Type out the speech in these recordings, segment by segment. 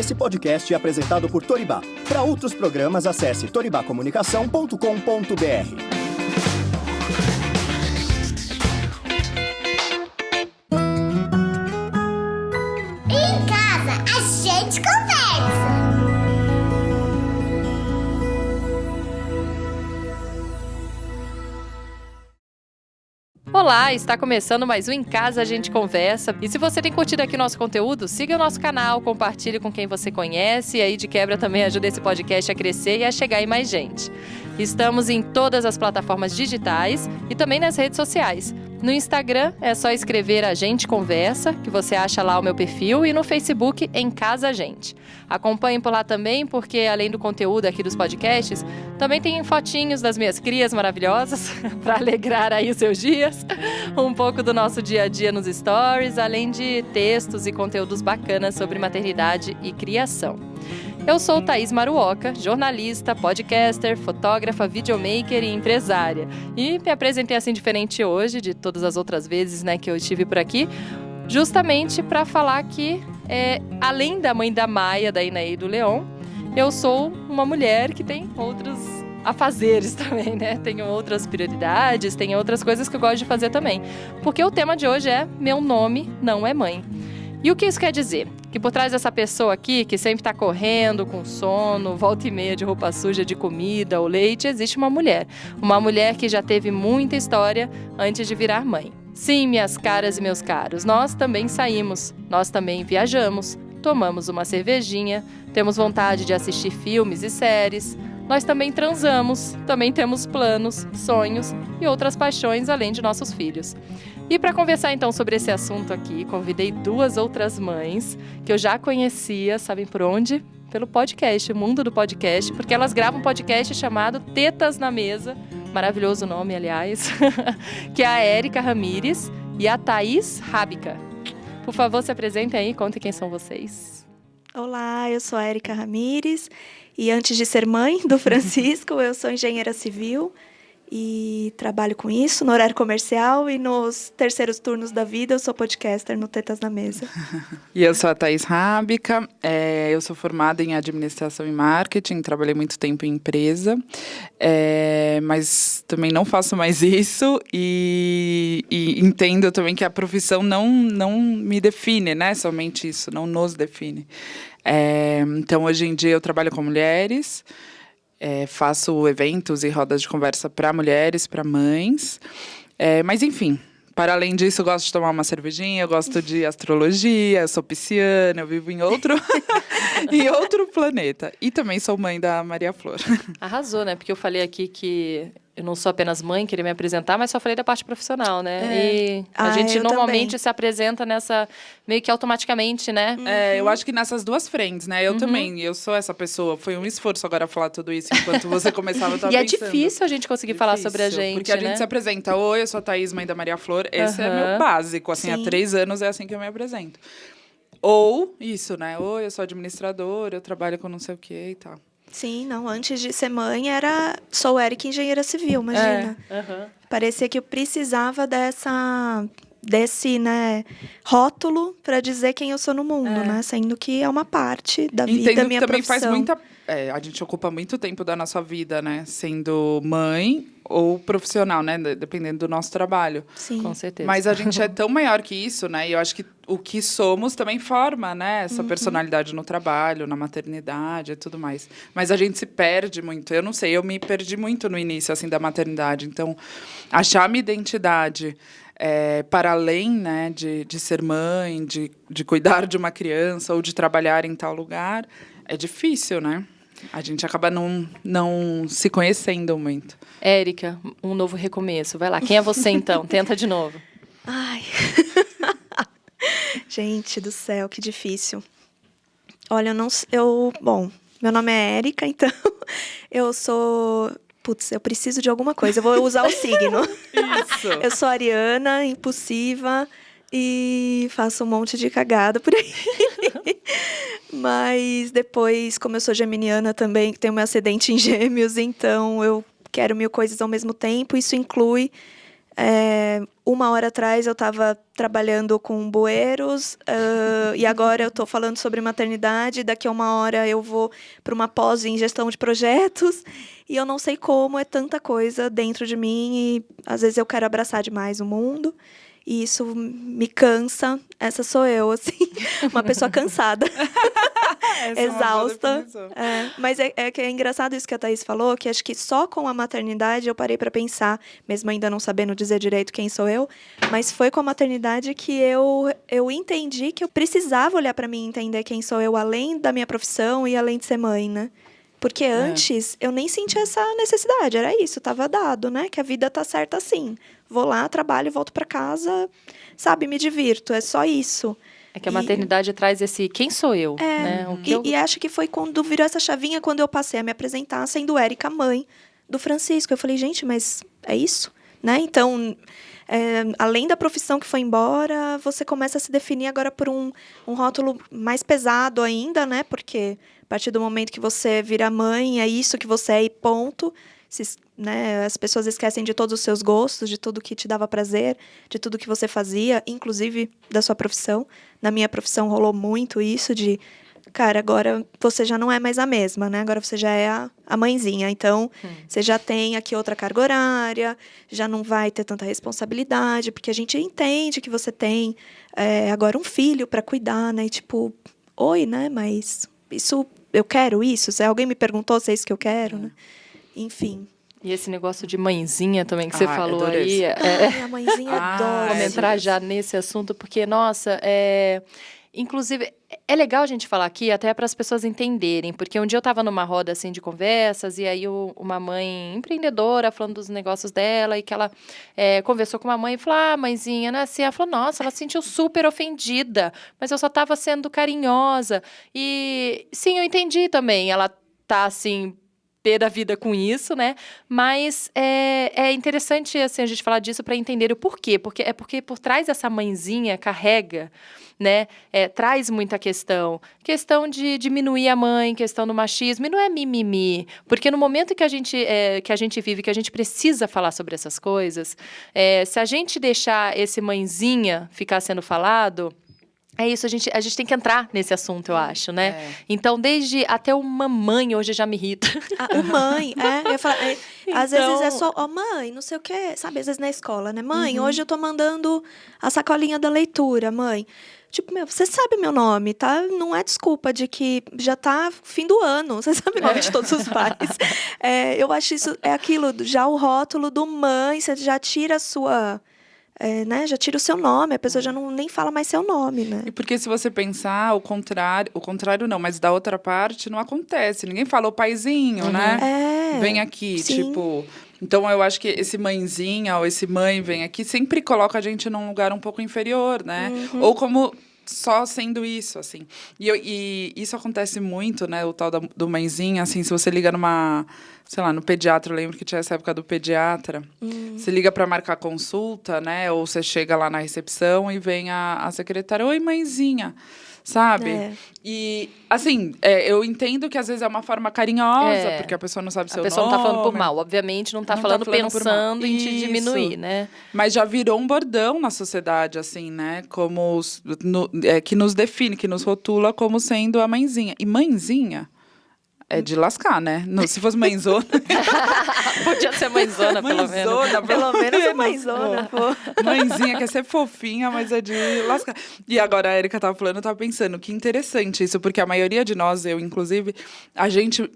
Esse podcast é apresentado por Toribá. Para outros programas, acesse toribacomunicação.com.br. Olá, está começando mais um Em Casa a gente conversa. E se você tem curtido aqui o nosso conteúdo, siga o nosso canal, compartilhe com quem você conhece e aí de quebra também ajuda esse podcast a crescer e a chegar em mais gente. Estamos em todas as plataformas digitais e também nas redes sociais. No Instagram é só escrever A Gente Conversa, que você acha lá o meu perfil, e no Facebook Em Casa a Gente. Acompanhem por lá também, porque além do conteúdo aqui dos podcasts, também tem fotinhos das minhas crias maravilhosas, para alegrar aí os seus dias, um pouco do nosso dia a dia nos stories, além de textos e conteúdos bacanas sobre maternidade e criação. Eu sou Thaís Maruoka, jornalista, podcaster, fotógrafa, videomaker e empresária. E me apresentei assim diferente hoje de todas as outras vezes, que eu estive por aqui, justamente para falar que, além da mãe da Maia, da Inaí e do Leon, eu sou uma mulher que tem outros afazeres também, Tenho outras prioridades, tenho outras coisas que eu gosto de fazer também. Porque o tema de hoje é Meu Nome Não É Mãe. E o que isso quer dizer? Que por trás dessa pessoa aqui, que sempre está correndo, com sono, volta e meia de roupa suja, de comida ou leite, existe uma mulher. Uma mulher que já teve muita história antes de virar mãe. Sim, minhas caras e meus caros, nós também saímos, nós também viajamos, tomamos uma cervejinha, temos vontade de assistir filmes e séries, nós também transamos, também temos planos, sonhos e outras paixões além de nossos filhos. E para conversar então sobre esse assunto aqui, convidei duas outras mães que eu já conhecia, sabem por onde? Pelo podcast, o mundo do podcast, porque elas gravam um podcast chamado Tetas na Mesa, maravilhoso nome, aliás, que é a Érica Ramires e a Thaís Rábica. Por favor, se apresentem aí, contem quem são vocês. Olá, eu sou a Érica Ramires e antes de ser mãe do Francisco, eu sou engenheira civil. E trabalho com isso no horário comercial e nos terceiros turnos da vida eu sou podcaster no Tetas na Mesa. E eu sou a Thaís Rábica, eu sou formada em administração e marketing, trabalhei muito tempo em empresa, mas também não faço mais isso e entendo também que a profissão não me define, somente isso, não nos define. Então, hoje em dia eu trabalho com mulheres, faço eventos e rodas de conversa para mulheres, para mães. Mas, enfim, para além disso, eu gosto de tomar uma cervejinha, eu gosto de astrologia, eu sou pisciana, eu vivo em outro planeta. E também sou mãe da Maria Flor. Arrasou, Porque eu falei aqui que eu não sou apenas mãe, queria me apresentar, mas só falei da parte profissional, E a gente normalmente também se apresenta nessa, meio que automaticamente, Eu acho que nessas duas frentes, Eu também, eu sou essa pessoa. Foi um esforço agora falar tudo isso enquanto você começava a estar pensando. E é difícil a gente conseguir falar sobre a gente, porque a gente se apresenta, oi, eu sou a Thaís, mãe da Maria Flor. Esse é meu básico, assim, há 3 anos é assim que eu me apresento. Ou isso, oi, eu sou administradora, eu trabalho com não sei o quê e tal. Sim, não, antes de ser mãe sou Érica, engenheira civil, imagina. Parecia que eu precisava desse rótulo para dizer quem eu sou no mundo, sendo que é uma parte da vida, da minha também profissão. A gente ocupa muito tempo da nossa vida, sendo mãe ou profissional, dependendo do nosso trabalho. Sim. Com certeza. Mas a gente é tão maior que isso, e eu acho que o que somos também forma, essa personalidade no trabalho, na maternidade e tudo mais. Mas a gente se perde muito. Eu não sei, eu me perdi muito no início, assim, da maternidade. Então, achar a minha identidade para além, de ser mãe, de cuidar de uma criança ou de trabalhar em tal lugar, é difícil, A gente acaba não se conhecendo muito. Érica, um novo recomeço. Vai lá, quem é você então? Tenta de novo. Ai, gente do céu, que difícil. Olha, bom, meu nome é Érica, então eu sou... eu preciso de alguma coisa, eu vou usar o signo. Isso. Eu sou ariana, impulsiva e faço um monte de cagada por aí. Mas depois, como eu sou geminiana também, tenho meu ascendente em Gêmeos, então eu quero 1000 coisas ao mesmo tempo. Isso inclui 1 hora atrás eu estava trabalhando com bueiros, e agora eu estou falando sobre maternidade, daqui a 1 hora eu vou para uma pós em gestão de projetos, e eu não sei como, é tanta coisa dentro de mim, e às vezes eu quero abraçar demais o mundo, e isso me cansa. Essa sou eu, assim, uma pessoa cansada. Exausta. Mas que é engraçado isso que a Thaís falou, que acho que só com a maternidade eu parei para pensar, mesmo ainda não sabendo dizer direito quem sou eu, mas foi com a maternidade que eu entendi que eu precisava olhar para mim e entender quem sou eu, além da minha profissão e além de ser mãe, né? Porque antes eu nem sentia essa necessidade, era isso, estava dado, né? Que a vida tá certa assim. Vou lá, trabalho, volto para casa, sabe, me divirto, é só isso. É que a maternidade traz esse quem sou eu, né? E acho que foi quando virou essa chavinha, quando eu passei a me apresentar sendo Érica, mãe do Francisco. Eu falei, gente, mas é isso? Né? Então, além da profissão que foi embora, você começa a se definir agora por um rótulo mais pesado ainda, né? Porque a partir do momento que você vira mãe, é isso que você é e ponto. Né, as pessoas esquecem de todos os seus gostos, de tudo que te dava prazer, de tudo que você fazia, inclusive da sua profissão. Na minha profissão rolou muito isso de, cara, agora você já não é mais a mesma, né? Agora você já é a mãezinha. Então, você já tem aqui outra carga horária, já não vai ter tanta responsabilidade, porque a gente entende que você tem agora um filho para cuidar, né? E tipo, oi, né? Mas isso, eu quero isso? Se alguém me perguntou se é isso que eu quero, né? Enfim. E esse negócio de mãezinha também que você falou aí. aí. A mãezinha adora. Vamos entrar já nesse assunto, porque, nossa, inclusive, é legal a gente falar aqui até para as pessoas entenderem, porque um dia eu estava numa roda assim de conversas e aí uma mãe empreendedora falando dos negócios dela e que ela conversou com uma mãe e falou, mãezinha, né? Assim, ela falou, nossa, ela se sentiu super ofendida, mas eu só estava sendo carinhosa. E, sim, eu entendi também, ela tá assim, pé da vida com isso, né? Mas é interessante assim, a gente falar disso para entender o porquê. Porque por trás dessa mãezinha carrega, né? Traz muita questão de diminuir a mãe, questão do machismo, e não é mimimi. Porque no momento que a gente vive, que a gente precisa falar sobre essas coisas, se a gente deixar esse mãezinha ficar sendo falado... É isso, a gente tem que entrar nesse assunto, eu acho, né? Então, desde até o mamãe hoje já me irrita. O mãe, eu falo, às vezes é só, mãe, não sei o quê, sabe? Às vezes na escola, né? Mãe, hoje eu tô mandando a sacolinha da leitura, mãe. Tipo, você sabe meu nome, tá? Não é desculpa de que já tá fim do ano. Você sabe o nome de todos os pais. Eu acho isso, aquilo, já o rótulo do mãe, você já tira a sua... né? Já tira o seu nome, a pessoa já nem fala mais seu nome, né? E porque se você pensar o contrário não, mas da outra parte não acontece. Ninguém fala o paizinho, né? Vem aqui, sim. tipo... Então, eu acho que esse mãezinha ou esse mãe vem aqui sempre coloca a gente num lugar um pouco inferior, né? Ou como... só sendo isso, assim. E isso acontece muito, né? O tal do mãezinha, assim, se você liga numa... sei lá, no pediatra, eu lembro que tinha essa época do pediatra. Você liga para marcar consulta, né? Ou você chega lá na recepção e vem a secretária, oi, mãezinha, sabe? E, assim, eu entendo que às vezes é uma forma carinhosa, porque a pessoa não sabe seu nome. A pessoa não tá falando por mal, obviamente, não tá falando pensando em te diminuir, né? Mas já virou um bordão na sociedade, assim, né? Como que nos define, que nos rotula como sendo a mãezinha. E mãezinha... é de lascar, né? Se fosse mãezona... Podia ser mãezona, pelo menos. Pelo menos a mãezona, pô. Mãezinha quer ser fofinha, mas é de lascar. E agora a Erika tava falando, eu tava pensando, que interessante isso, porque a maioria de nós, eu inclusive, a gente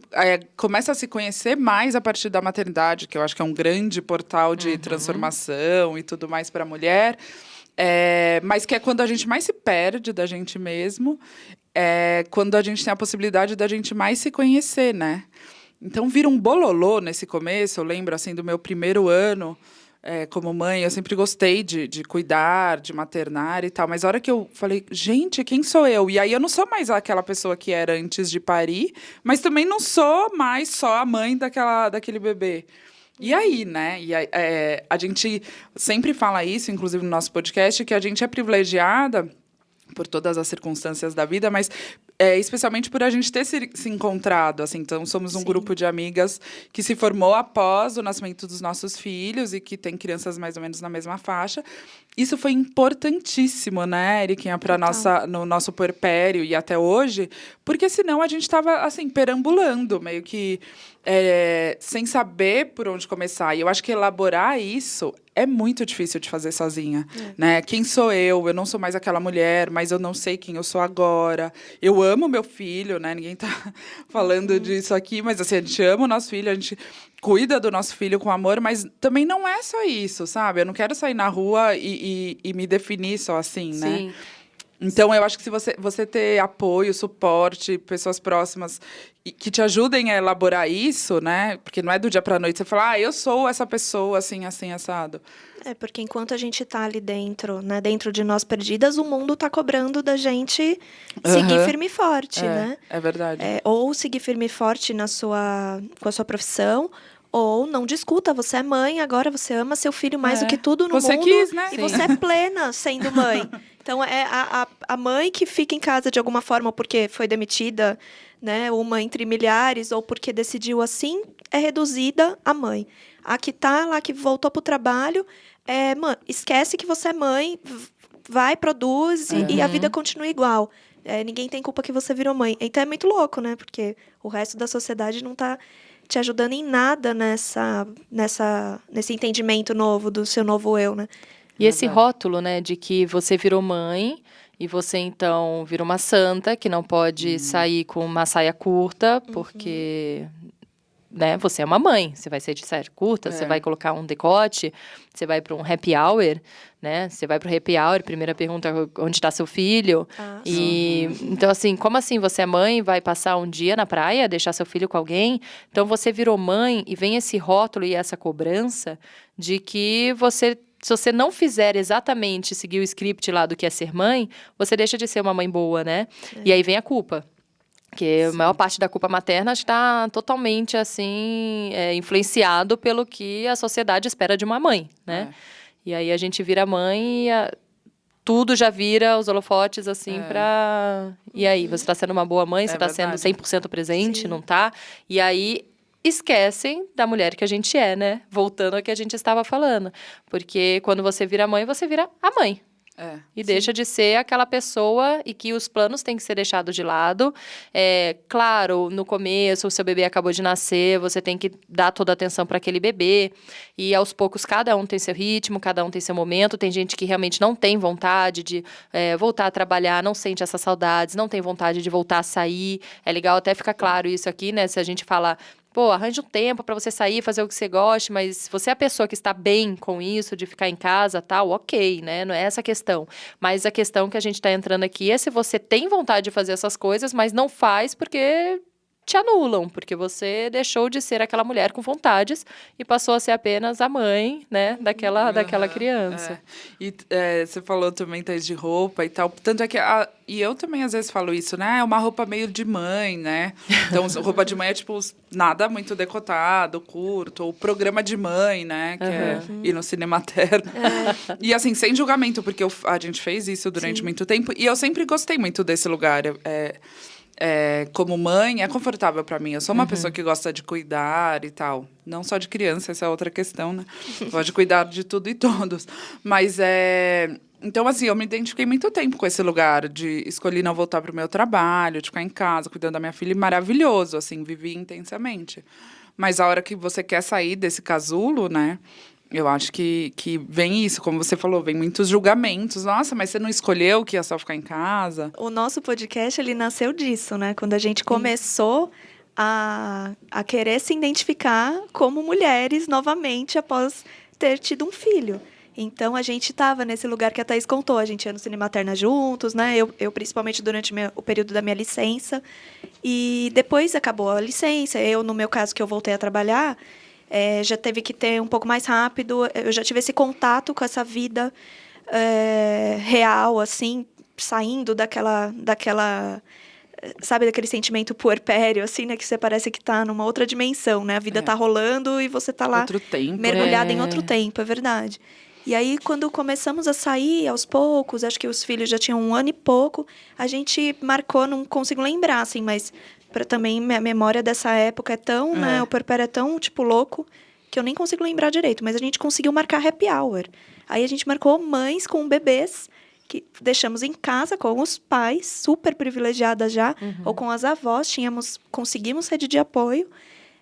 começa a se conhecer mais a partir da maternidade, que eu acho que é um grande portal de transformação e tudo mais para a mulher, mas que é quando a gente mais se perde da gente mesmo, quando a gente tem a possibilidade da gente mais se conhecer, né? Então, vira um bololô nesse começo. Eu lembro, assim, do meu primeiro ano como mãe. Eu sempre gostei de cuidar, de maternar e tal. Mas a hora que eu falei, gente, quem sou eu? E aí, eu não sou mais aquela pessoa que era antes de parir, mas também não sou mais só a mãe daquele bebê. E aí, né? A gente sempre fala isso, inclusive no nosso podcast, que a gente é privilegiada por todas as circunstâncias da vida, mas especialmente por a gente ter se encontrado, assim. Então, somos um Sim. grupo de amigas que se formou após o nascimento dos nossos filhos e que tem crianças mais ou menos na mesma faixa. Isso foi importantíssimo, né, Eriquinha, para no nosso puerpério e até hoje, porque senão a gente estava, assim, perambulando, meio que sem saber por onde começar. E eu acho que elaborar isso é muito difícil de fazer sozinha, né? Quem sou eu? Eu não sou mais aquela mulher, mas eu não sei quem eu sou agora. Eu amo meu filho, né? Ninguém tá falando disso aqui, mas assim, a gente ama o nosso filho, a gente cuida do nosso filho com amor, mas também não é só isso, sabe? Eu não quero sair na rua e me definir só assim, né? Sim. Então, eu acho que se você ter apoio, suporte, pessoas próximas que te ajudem a elaborar isso, né? Porque não é do dia pra noite você falar, eu sou essa pessoa, assim, assim, assado. Porque enquanto a gente tá ali dentro, né, dentro de nós perdidas, o mundo tá cobrando da gente seguir firme e forte, né? É verdade. Ou seguir firme e forte com a sua profissão, ou não discuta, você é mãe, agora você ama seu filho mais do que tudo no Você mundo. quis, né? E Sim. você é plena sendo mãe. Então, é a mãe que fica em casa de alguma forma porque foi demitida, né, uma entre milhares, ou porque decidiu assim, é reduzida a mãe. A que tá lá, que voltou pro trabalho, esquece que você é mãe, vai, produz, e a vida continua igual. Ninguém tem culpa que você virou mãe. Então, é muito louco, né? Porque o resto da sociedade não tá te ajudando em nada nesse entendimento novo do seu novo eu, né? E esse rótulo, né, de que você virou mãe e você, então, virou uma santa que não pode sair com uma saia curta, porque, né, você é uma mãe. Você vai sair de saia curta, você vai colocar um decote, você vai para um happy hour, né? Você vai para o happy hour, primeira pergunta, onde está seu filho? Então, assim, como assim você é mãe, vai passar um dia na praia, deixar seu filho com alguém? Então, você virou mãe e vem esse rótulo e essa cobrança de que se você não fizer exatamente seguir o script lá do que é ser mãe, você deixa de ser uma mãe boa, né? E aí vem a culpa. Porque a maior parte da culpa materna está totalmente, assim, influenciado pelo que a sociedade espera de uma mãe, né? E aí a gente vira mãe e tudo já vira os holofotes, assim, pra... E aí, você está sendo uma boa mãe? Você está sendo 100% presente? Sim. Não tá? E aí esquecem da mulher que a gente é, né? Voltando ao que a gente estava falando. Porque quando você vira mãe, você vira a mãe. E deixa de ser aquela pessoa e que os planos têm que ser deixados de lado. Claro, no começo, o seu bebê acabou de nascer, você tem que dar toda a atenção para aquele bebê. E aos poucos, cada um tem seu ritmo, cada um tem seu momento. Tem gente que realmente não tem vontade de voltar a trabalhar, não sente essas saudades, não tem vontade de voltar a sair. É legal até ficar claro isso aqui, né? Se a gente falar... Pô, arranja um tempo para você sair, fazer o que você goste, mas se você é a pessoa que está bem com isso, de ficar em casa, tal, ok, né? Não é essa a questão. Mas a questão que a gente está entrando aqui é se você tem vontade de fazer essas coisas, mas não faz porque te anulam, porque você deixou de ser aquela mulher com vontades e passou a ser apenas a mãe, né, daquela criança. E você falou também, Thaís, de roupa e tal. Tanto é que... E eu também, às vezes, falo isso, né? É uma roupa meio de mãe, né? Então, roupa de mãe é, tipo, nada muito decotado, curto. Ou programa de mãe, né? Que é ir no cinema materno. E, assim, sem julgamento, porque a gente fez isso durante muito tempo. E eu sempre gostei muito desse lugar. Como mãe, é confortável para mim. Eu sou uma pessoa que gosta de cuidar e tal. Não só de criança, essa é outra questão, né? Gosto de cuidar de tudo e todos. Mas Então, assim, eu me identifiquei muito tempo com esse lugar de escolher não voltar pro meu trabalho, de ficar em casa, cuidando da minha filha. Maravilhoso, assim, vivi intensamente. Mas a hora que você quer sair desse casulo, né? Eu acho que vem isso, como você falou, vem muitos julgamentos. Nossa, mas você não escolheu que ia só ficar em casa? O nosso podcast, ele nasceu disso, né? Quando a gente começou a querer se identificar como mulheres novamente após ter tido um filho. Então, a gente estava nesse lugar que a Thaís contou. A gente ia no cinema materna juntos, né? Eu principalmente durante o período da minha licença. E depois acabou a licença. Eu, no meu caso, que eu voltei a trabalhar... já teve que ter um pouco mais rápido. Eu já tive esse contato com essa vida real, assim, saindo daquela sabe, daquele sentimento puerpério, assim, né? Que você parece que tá numa outra dimensão, né? A vida tá rolando e você tá lá outro tempo, mergulhada em outro tempo, é verdade. E aí, quando começamos a sair aos poucos, acho que os filhos já tinham 1 ano e pouco, a gente marcou, não consigo lembrar, assim, mas também minha memória dessa época é tão, né, o puerpério é tão, tipo, louco, que eu nem consigo lembrar direito, mas a gente conseguiu marcar happy hour. Aí a gente marcou mães com bebês, que deixamos em casa com os pais, super privilegiadas já, ou com as avós, conseguimos rede de apoio.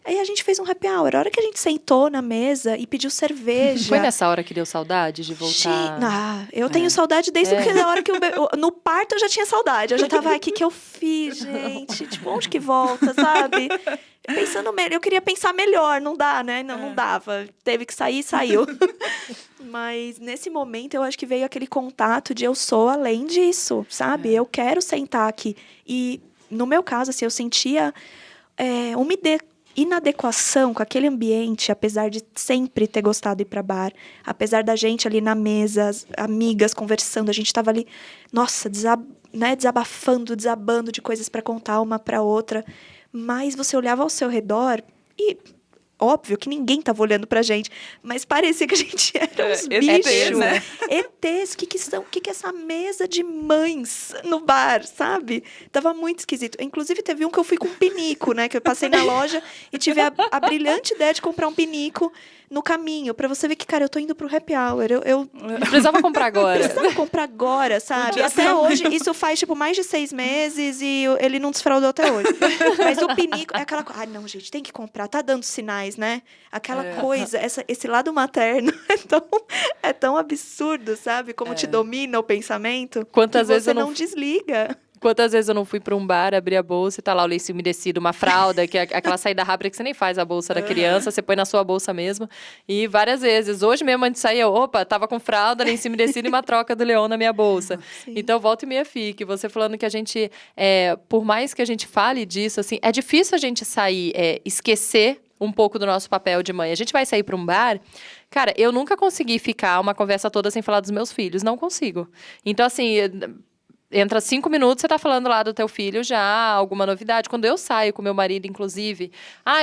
Aí a gente fez um happy hour. A hora que a gente sentou na mesa e pediu cerveja... Foi nessa hora que deu saudade de voltar? Eu tenho saudade desde a hora que no parto eu já tinha saudade. Eu já tava, o que eu fiz, gente? Tipo, onde que volta, sabe? Pensando melhor. Eu queria pensar melhor, não dá, né? Não dava. Teve que sair, saiu. Mas nesse momento eu acho que veio aquele contato de eu sou além disso, sabe? Eu quero sentar aqui. E no meu caso, assim, eu sentia uma inadequação com aquele ambiente, apesar de sempre ter gostado de ir para bar, apesar da gente ali na mesa, as amigas conversando, a gente estava ali, nossa, desabafando, desabando de coisas para contar uma para outra, mas você olhava ao seu redor e óbvio que ninguém estava olhando pra gente, mas parecia que a gente era uns bichos, né? ETs, o que é essa mesa de mães no bar, sabe? Tava muito esquisito. Inclusive, teve um que eu fui com um pinico, né? Que eu passei na loja e tive a brilhante ideia de comprar um pinico no caminho, pra você ver que, cara, eu tô indo pro happy hour. Eu Precisava comprar agora. precisava comprar agora, sabe? Até hoje, isso faz, tipo, mais de 6 meses e ele não desfraudou até hoje. Mas o pinico é aquela coisa... não, gente, tem que comprar. Tá dando sinais, né? Aquela coisa, esse lado materno é tão absurdo, sabe? Como te domina o pensamento. Quantas vezes você eu não desliga. Quantas vezes eu não fui pra um bar, abri a bolsa e tá lá o lenço umedecido, uma fralda, que é aquela saída rápida que você nem faz a bolsa da criança, você põe na sua bolsa mesmo. E várias vezes. Hoje mesmo, antes de sair, tava com fralda, lenço umedecido e uma troca do Leão na minha bolsa. Sim. Então, volta e meia fique. Você falando que a gente, por mais que a gente fale disso, assim, é difícil a gente sair, esquecer um pouco do nosso papel de mãe. A gente vai sair pra um bar... Cara, eu nunca consegui ficar uma conversa toda sem falar dos meus filhos. Não consigo. Então, assim... Entra 5 minutos, você tá falando lá do teu filho já, alguma novidade. Quando eu saio com meu marido, inclusive,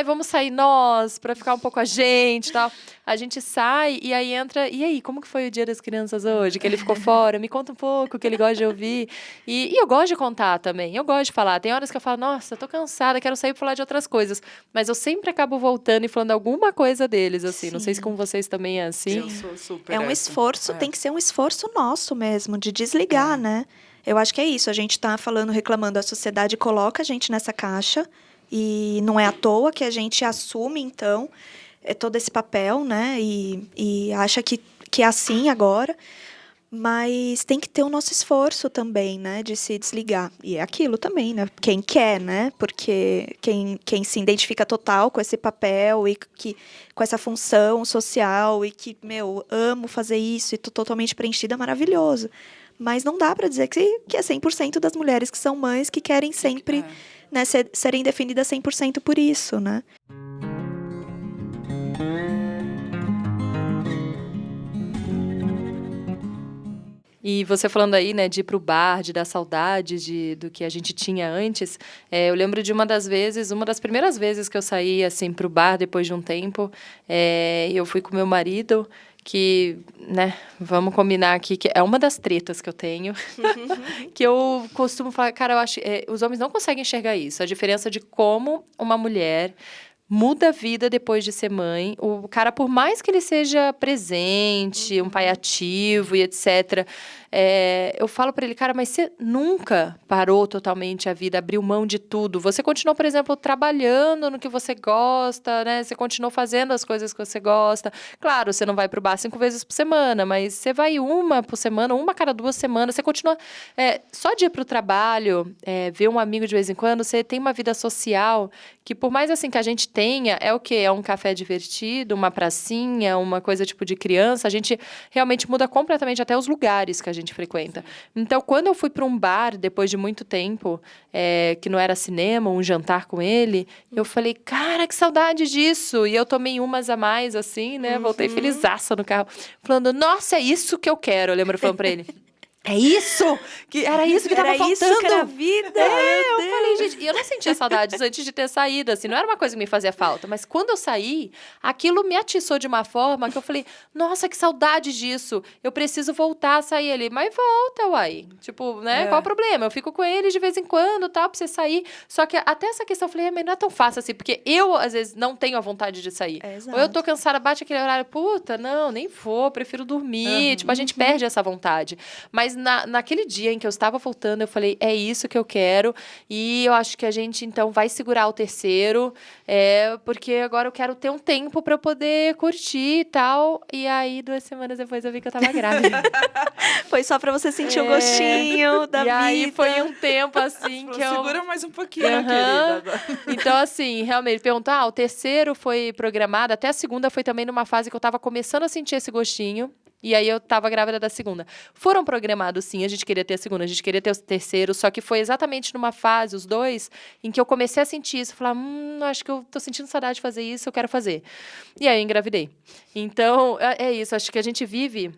vamos sair nós, pra ficar um pouco a gente e tal. A gente sai e aí entra, e aí, como que foi o dia das crianças hoje? Que ele ficou fora, me conta um pouco, que ele gosta de ouvir. E eu gosto de contar também, eu gosto de falar. Tem horas que eu falo, nossa, tô cansada, quero sair pra falar de outras coisas. Mas eu sempre acabo voltando e falando alguma coisa deles, assim. Sim. Não sei se com vocês também é assim. Eu sou super É um esforço, tem que ser um esforço nosso mesmo, de desligar, né? Eu acho que é isso, a gente está falando, reclamando, a sociedade coloca a gente nessa caixa e não é à toa que a gente assume, então, todo esse papel, né, e acha que é assim agora, mas tem que ter o nosso esforço também, né, de se desligar. E é aquilo também, né, quem quer, né, porque quem se identifica total com esse papel e com essa função social e que, amo fazer isso e tô totalmente preenchida, é maravilhoso. Mas não dá para dizer que é 100% das mulheres que são mães que querem sempre né, serem definidas 100% por isso, né? E você falando aí, né, de ir pro bar, de dar saudade do que a gente tinha antes, eu lembro de uma das primeiras vezes que eu saí, assim, pro bar depois de um tempo, eu fui com meu marido, que, né, vamos combinar aqui, que é uma das tretas que eu tenho, que eu costumo falar, cara, eu acho, os homens não conseguem enxergar isso, a diferença de como uma mulher muda a vida depois de ser mãe. O cara, por mais que ele seja presente, um pai ativo e etc., eu falo para ele, cara, mas você nunca parou totalmente a vida, abriu mão de tudo. Você continuou, por exemplo, trabalhando no que você gosta, né? Você continuou fazendo as coisas que você gosta. Claro, você não vai pro bar 5 vezes por semana, mas você vai uma por semana, uma a cada 2 semanas. Você continua... só de ir pro trabalho, ver um amigo de vez em quando, você tem uma vida social que, por mais assim que a gente tenha, é o quê? É um café divertido, uma pracinha, uma coisa tipo de criança. A gente realmente muda completamente até os lugares que a gente frequenta. Então, quando eu fui para um bar, depois de muito tempo, que não era cinema, um jantar com ele, eu falei, cara, que saudade disso! E eu tomei umas a mais, assim, né? Voltei felizaça no carro, falando, nossa, é isso que eu quero. Eu lembro falando para ele. é isso! Era isso que tava faltando. Isso que era a vida. Eu falei, gente, e eu não sentia saudades antes de ter saído, assim, não era uma coisa que me fazia falta, mas quando eu saí, aquilo me atiçou de uma forma que eu falei, nossa, que saudade disso, eu preciso voltar a sair ali, mas volta, uai, tipo, né, qual o problema? Eu fico com ele de vez em quando, tal, pra você sair, só que até essa questão, eu falei, mas não é tão fácil assim, porque eu, às vezes, não tenho a vontade de sair, Exato. ou eu tô cansada, bate aquele horário, puta, não, nem vou, prefiro dormir, tipo, a gente perde essa vontade, mas naquele dia em que eu estava voltando, eu falei, é isso que eu quero. E eu acho que a gente, então, vai segurar o terceiro. Porque agora eu quero ter um tempo para eu poder curtir e tal. E aí, 2 semanas depois, eu vi que eu tava grávida. Foi só pra você sentir o gostinho da vida. E aí, foi um tempo, assim, que eu... Segura mais um pouquinho, querida. Então, assim, realmente, perguntar, o terceiro foi programado. Até a segunda foi também numa fase que eu tava começando a sentir esse gostinho. E aí eu tava grávida da segunda. Foram programados, sim, a gente queria ter a segunda, a gente queria ter o terceiro, só que foi exatamente numa fase, os 2, em que eu comecei a sentir isso. Falar, acho que eu tô sentindo saudade de fazer isso, eu quero fazer. E aí eu engravidei. Então, é isso, acho que a gente vive...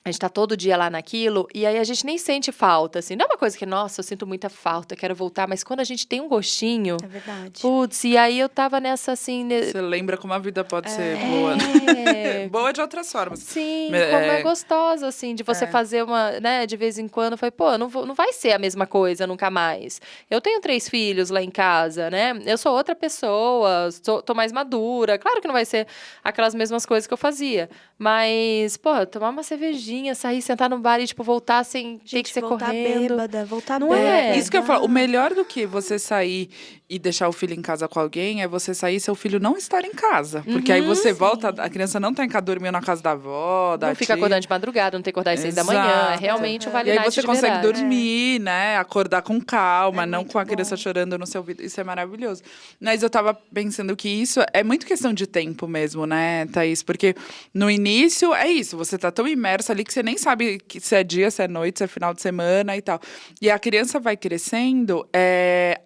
A gente tá todo dia lá naquilo, e aí a gente nem sente falta, assim. Não é uma coisa que, nossa, eu sinto muita falta, quero voltar. Mas quando a gente tem um gostinho... É verdade. Putz, e aí eu tava nessa, assim... Você lembra como a vida pode ser boa, né? Boa de outras formas. Sim, como é gostosa, assim, de você fazer uma, né, de vez em quando. Eu falei, pô, não vai ser a mesma coisa nunca mais. Eu tenho 3 filhos lá em casa, né? Eu sou outra pessoa, tô mais madura. Claro que não vai ser aquelas mesmas coisas que eu fazia. Mas, pô, tomar uma cervejinha, sair, sentar no bar e, tipo, voltar sem ter que ser correndo. Voltar Não bêbada. é? Isso que eu falo, o melhor do que você sair e deixar o filho em casa com alguém é você sair e seu filho não estar em casa. Porque aí você volta, a criança não tá em casa, dormiu na casa da avó, da Não fica tia. acordando de madrugada, não tem que acordar às 6 da manhã. É realmente um vale E aí night você de consegue verdade. dormir, né? Acordar com calma, não muito com a criança chorando no seu ouvido. Isso é maravilhoso. Mas eu tava pensando que isso é muito questão de tempo mesmo, né, Thaís? Porque no início é isso, você tá tão imersa ali que você nem sabe se é dia, se é noite, se é final de semana e tal. E a criança vai crescendo,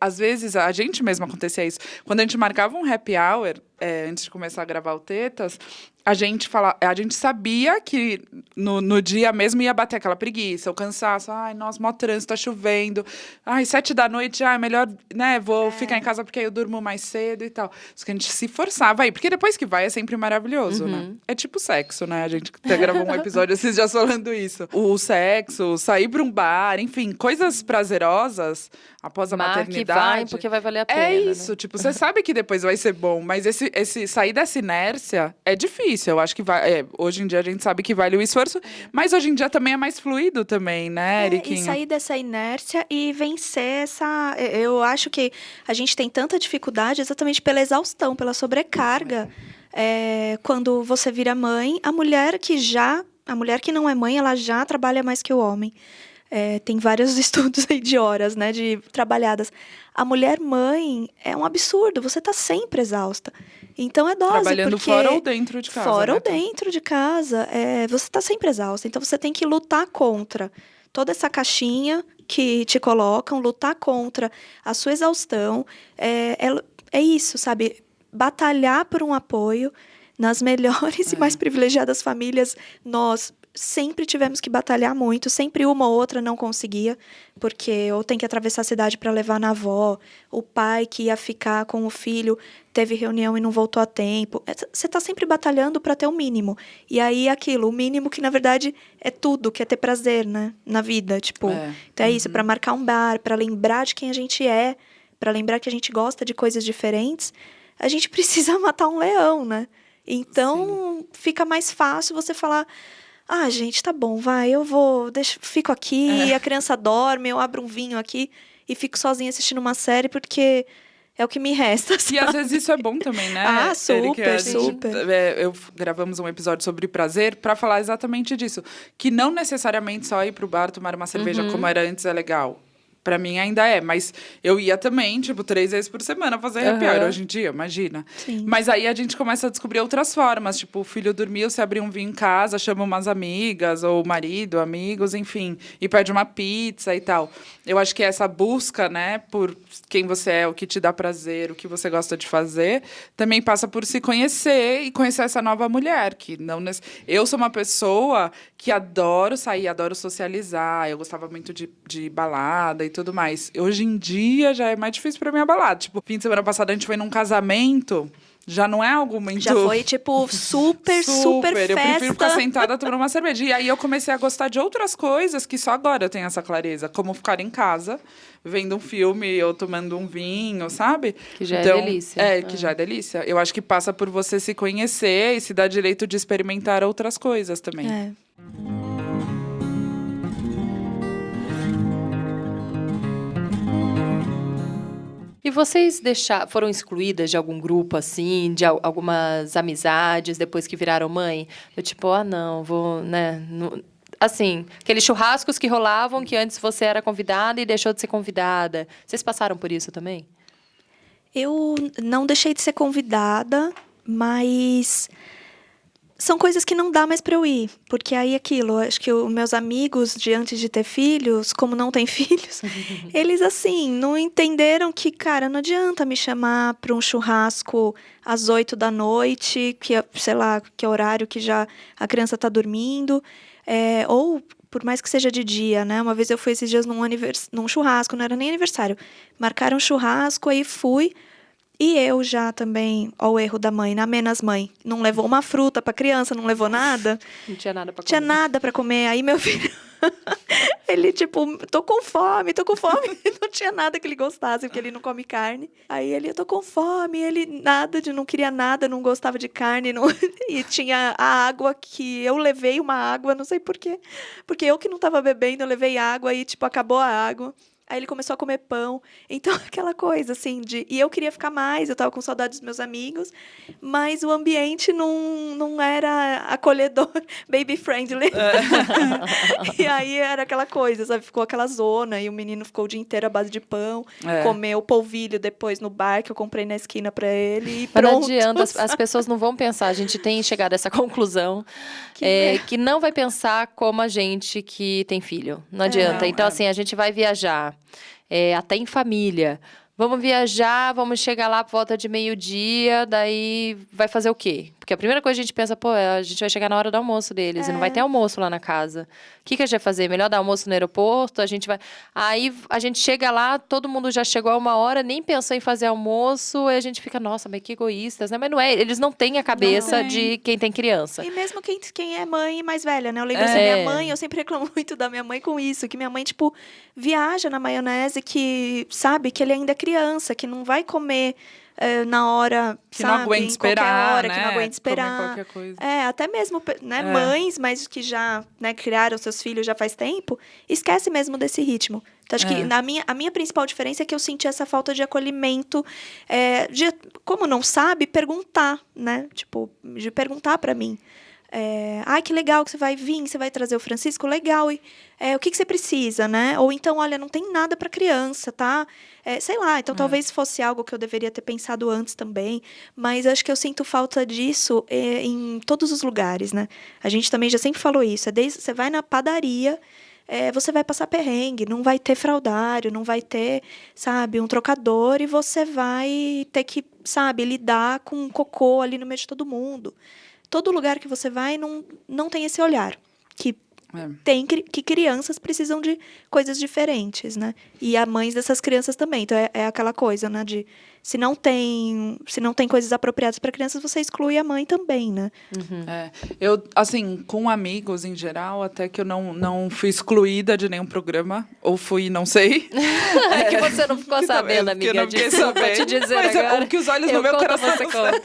às vezes, a gente mesmo acontecia isso. Quando a gente marcava um happy hour, antes de começar a gravar o Tetas, a gente sabia que no dia mesmo ia bater aquela preguiça, o cansaço. Ai, nossa, mó trânsito, tá chovendo. Ai, 7 da noite, melhor, né, vou ficar em casa porque aí eu durmo mais cedo e tal. Só que a gente se forçava aí, porque depois que vai é sempre maravilhoso, né? É tipo sexo, né? A gente até gravou um episódio esses dias falando isso. O sexo, sair pra um bar, enfim, coisas prazerosas após a maternidade. Vai, porque vai valer a pena. É isso, né? tipo, você sabe que depois vai ser bom, mas esse sair dessa inércia é difícil. Eu acho que vai. Hoje em dia a gente sabe que vale o esforço, mas hoje em dia também é mais fluido também, né, Eriquinha? E sair dessa inércia e vencer essa... Eu acho que a gente tem tanta dificuldade exatamente pela exaustão, pela sobrecarga. Quando você vira mãe, a mulher que não é mãe, ela já trabalha mais que o homem. Tem vários estudos aí de horas, né, de trabalhadas. A mulher mãe é um absurdo, você tá sempre exausta. Então é dose, trabalhando porque... fora ou dentro de casa. Fora né? ou dentro de casa, você tá sempre exausta. Então você tem que lutar contra toda essa caixinha que te colocam, lutar contra a sua exaustão. É isso, sabe? Batalhar por um apoio. Nas melhores e mais privilegiadas famílias, nós sempre tivemos que batalhar muito, sempre uma ou outra não conseguia, porque ou tem que atravessar a cidade para levar na avó, o pai que ia ficar com o filho teve reunião e não voltou a tempo. Você está sempre batalhando para ter o mínimo. E aí o mínimo que na verdade é tudo, que é ter prazer, né, na vida, tipo. Então é isso, para marcar um bar, para lembrar de quem a gente é, para lembrar que a gente gosta de coisas diferentes, a gente precisa matar um leão, né? Então fica mais fácil você falar: gente, tá bom, vai, eu fico aqui, a criança dorme, eu abro um vinho aqui e fico sozinha assistindo uma série, porque é o que me resta. Sabe? E às vezes isso é bom também, né? Super, super. Eu gravamos um episódio sobre prazer pra falar exatamente disso. Que não necessariamente só ir pro bar tomar uma cerveja como era antes é legal. Pra mim ainda é, mas eu ia também, tipo, 3 vezes por semana fazer happy hour hoje em dia, imagina. Sim. Mas aí a gente começa a descobrir outras formas, tipo, o filho dormiu, você abrir um vinho em casa, chama umas amigas, ou o marido, amigos, enfim, e pede uma pizza e tal. Eu acho que essa busca, né, por quem você é, o que te dá prazer, o que você gosta de fazer, também passa por se conhecer e conhecer essa nova mulher, que não... Eu sou uma pessoa que adoro sair, adoro socializar, eu gostava muito de balada e tudo mais. Hoje em dia já é mais difícil pra mim a balada. Tipo, fim de semana passada a gente foi num casamento, já não é algo muito... Já foi, tipo, super festa. Eu prefiro ficar sentada tomando uma cerveja. E aí eu comecei a gostar de outras coisas que só agora eu tenho essa clareza. Como ficar em casa, vendo um filme ou tomando um vinho, sabe? Que já é delícia. Que já é delícia. Eu acho que passa por você se conhecer e se dar direito de experimentar outras coisas também. É. E vocês foram excluídas de algum grupo, assim, de algumas amizades depois que viraram mãe? Eu tipo, não, vou, né... Assim, aqueles churrascos que rolavam, que antes você era convidada e deixou de ser convidada. Vocês passaram por isso também? Eu não deixei de ser convidada, mas são coisas que não dá mais para eu ir. Porque aí acho que os meus amigos de antes de ter filhos, como não têm filhos, eles assim, não entenderam que, cara, não adianta me chamar para um churrasco às 8 da noite, que é, sei lá, que é horário que já a criança tá dormindo, ou por mais que seja de dia, né? Uma vez eu fui esses dias num churrasco, não era nem aniversário. Marcaram um churrasco, aí fui. E eu já também, ó o erro da mãe, na menos mãe. Não levou uma fruta pra criança, não levou nada. Não tinha nada pra comer. Tinha nada pra comer. Aí meu filho, ele tipo, tô com fome. Não tinha nada que ele gostasse, porque ele não come carne. Aí ele, eu tô com fome. Ele não queria nada, não gostava de carne. E tinha a água que eu levei uma água, não sei por quê. Porque eu que não tava bebendo, eu levei água e tipo, acabou a água. Aí ele começou a comer pão. Então, aquela coisa, assim, E eu queria ficar mais, eu tava com saudade dos meus amigos, mas o ambiente não era acolhedor, baby-friendly. E aí era aquela coisa, sabe? Ficou aquela zona, e o menino ficou o dia inteiro à base de pão, comeu polvilho depois no bar, que eu comprei na esquina pra ele, e mas pronto. não adianta, as pessoas não vão pensar, a gente tem chegado a essa conclusão, que não vai pensar como a gente que tem filho. Não adianta. Então, assim, a gente vai viajar. Até em família. Vamos viajar, vamos chegar lá por volta de 12:00, daí vai fazer o quê? Porque a primeira coisa a gente pensa, a gente vai chegar na hora do almoço deles e não vai ter almoço lá na casa. O que a gente vai fazer? Melhor dar almoço no aeroporto, Aí a gente chega lá, todo mundo já chegou a 1h, nem pensou em fazer almoço, e a gente fica, nossa, mas que egoístas, né? Mas não é, eles não têm a cabeça de quem tem criança. E mesmo quem é mãe mais velha, né? Eu lembro assim, minha mãe, eu sempre reclamo muito da minha mãe com isso, que minha mãe, tipo, viaja na maionese, que sabe que ele ainda é criança, que não vai comer na hora, que sabe? Não aguenta em esperar, qualquer hora, né? que não aguenta esperar. Comer qualquer coisa. Até mesmo, né, mães, mas que já, né, criaram seus filhos já faz tempo, esquece mesmo desse ritmo. Então, acho que a minha principal diferença é que eu senti essa falta de acolhimento, como não sabe, perguntar, né? Tipo, de perguntar pra mim. Que legal que você vai vir, você vai trazer o Francisco, legal. E o que você precisa, né? Ou então, olha, não tem nada para criança, tá? Sei lá, então talvez fosse algo que eu deveria ter pensado antes também. Mas acho que eu sinto falta disso em todos os lugares, né? A gente também já sempre falou isso. Desde você vai na padaria, você vai passar perrengue, não vai ter fraldário, não vai ter, sabe, um trocador, e você vai ter que, sabe, lidar com um cocô ali no meio de todo mundo. Todo lugar que você vai não tem esse olhar. Que crianças precisam de coisas diferentes, né? E há mães dessas crianças também. Então, é aquela coisa, né? Se não tem coisas apropriadas para crianças, você exclui a mãe também, né? Uhum. Eu, assim, com amigos em geral, até que eu não fui excluída de nenhum programa. Ou fui, não sei. Que você não ficou sabendo, amiga. Eu não fiquei sabendo. Te dizer mas agora. É com que os olhos no meu coração. Você conta.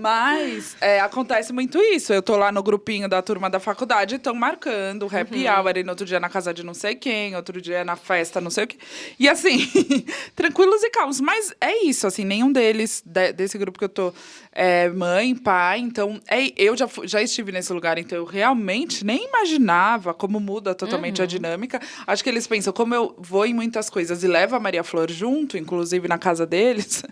Mas acontece muito isso. Eu tô lá no grupinho da turma da faculdade, estão marcando happy hour, e no outro dia na casa de não sei quem, outro dia na festa, não sei o quê. E assim, tranquilos e calmos. Mas é isso, assim, nenhum deles, desse grupo que eu tô, é mãe, pai. Então, eu já estive nesse lugar, então eu realmente nem imaginava como muda totalmente a dinâmica. Acho que eles pensam, como eu vou em muitas coisas e levo a Maria Flor junto, inclusive na casa deles,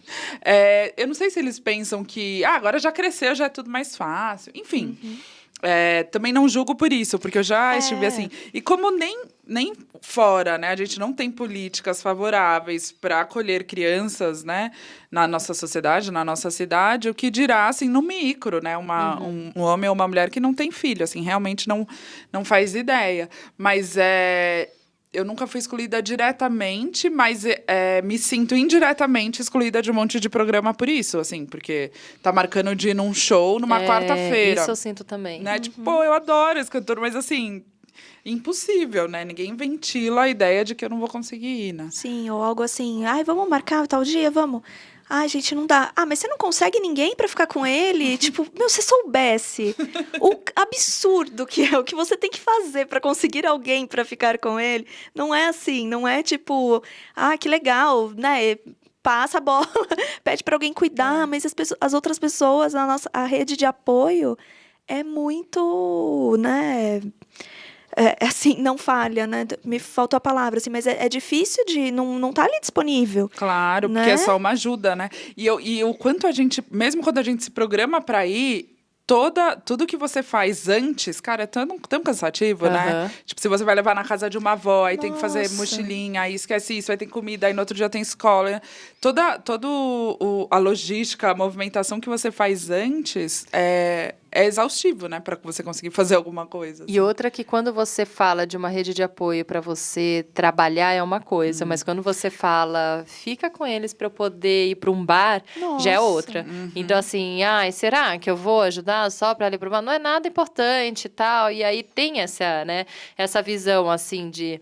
eu não sei se eles pensam que agora já cresceu, já é tudo mais fácil. Enfim, também não julgo por isso, porque eu já estive assim. E como nem fora, né? A gente não tem políticas favoráveis para acolher crianças, né? Na nossa sociedade, na nossa cidade, o que dirá, assim, no micro, né? Um homem ou uma mulher que não tem filho, assim, realmente não faz ideia. Mas eu nunca fui excluída diretamente, mas me sinto indiretamente excluída de um monte de programa por isso, assim, porque tá marcando de ir num show numa quarta-feira. Isso eu sinto também. Né? Tipo, pô, eu adoro esse cantor, mas assim, impossível, né? Ninguém ventila a ideia de que eu não vou conseguir ir, né? Sim, ou algo assim, vamos marcar tal dia, vamos. Ai, gente, não dá. Mas você não consegue ninguém pra ficar com ele? Tipo, se soubesse o absurdo que é, o que você tem que fazer pra conseguir alguém pra ficar com ele. Não é assim, não é tipo, que legal, né? Passa a bola, pede pra alguém cuidar, mas as outras pessoas, a rede de apoio é muito, né? Assim, não falha, né? Me faltou a palavra, assim, mas é difícil de não tá ali disponível. Claro, né? porque é só uma ajuda, né? E o quanto a gente, mesmo quando a gente se programa para ir, tudo que você faz antes, cara, é tão cansativo, né? Tipo, se você vai levar na casa de uma avó, aí tem que fazer mochilinha, aí esquece isso, aí tem comida, aí no outro dia tem escola. Toda a logística, a movimentação que você faz antes é exaustivo, né? Para você conseguir fazer alguma coisa. E outra que quando você fala de uma rede de apoio para você trabalhar é uma coisa, mas quando você fala, fica com eles para eu poder ir para um bar, já é outra. Então assim, será que eu vou ajudar só para ir para o bar? Não é nada importante e tal. E aí tem essa visão assim de,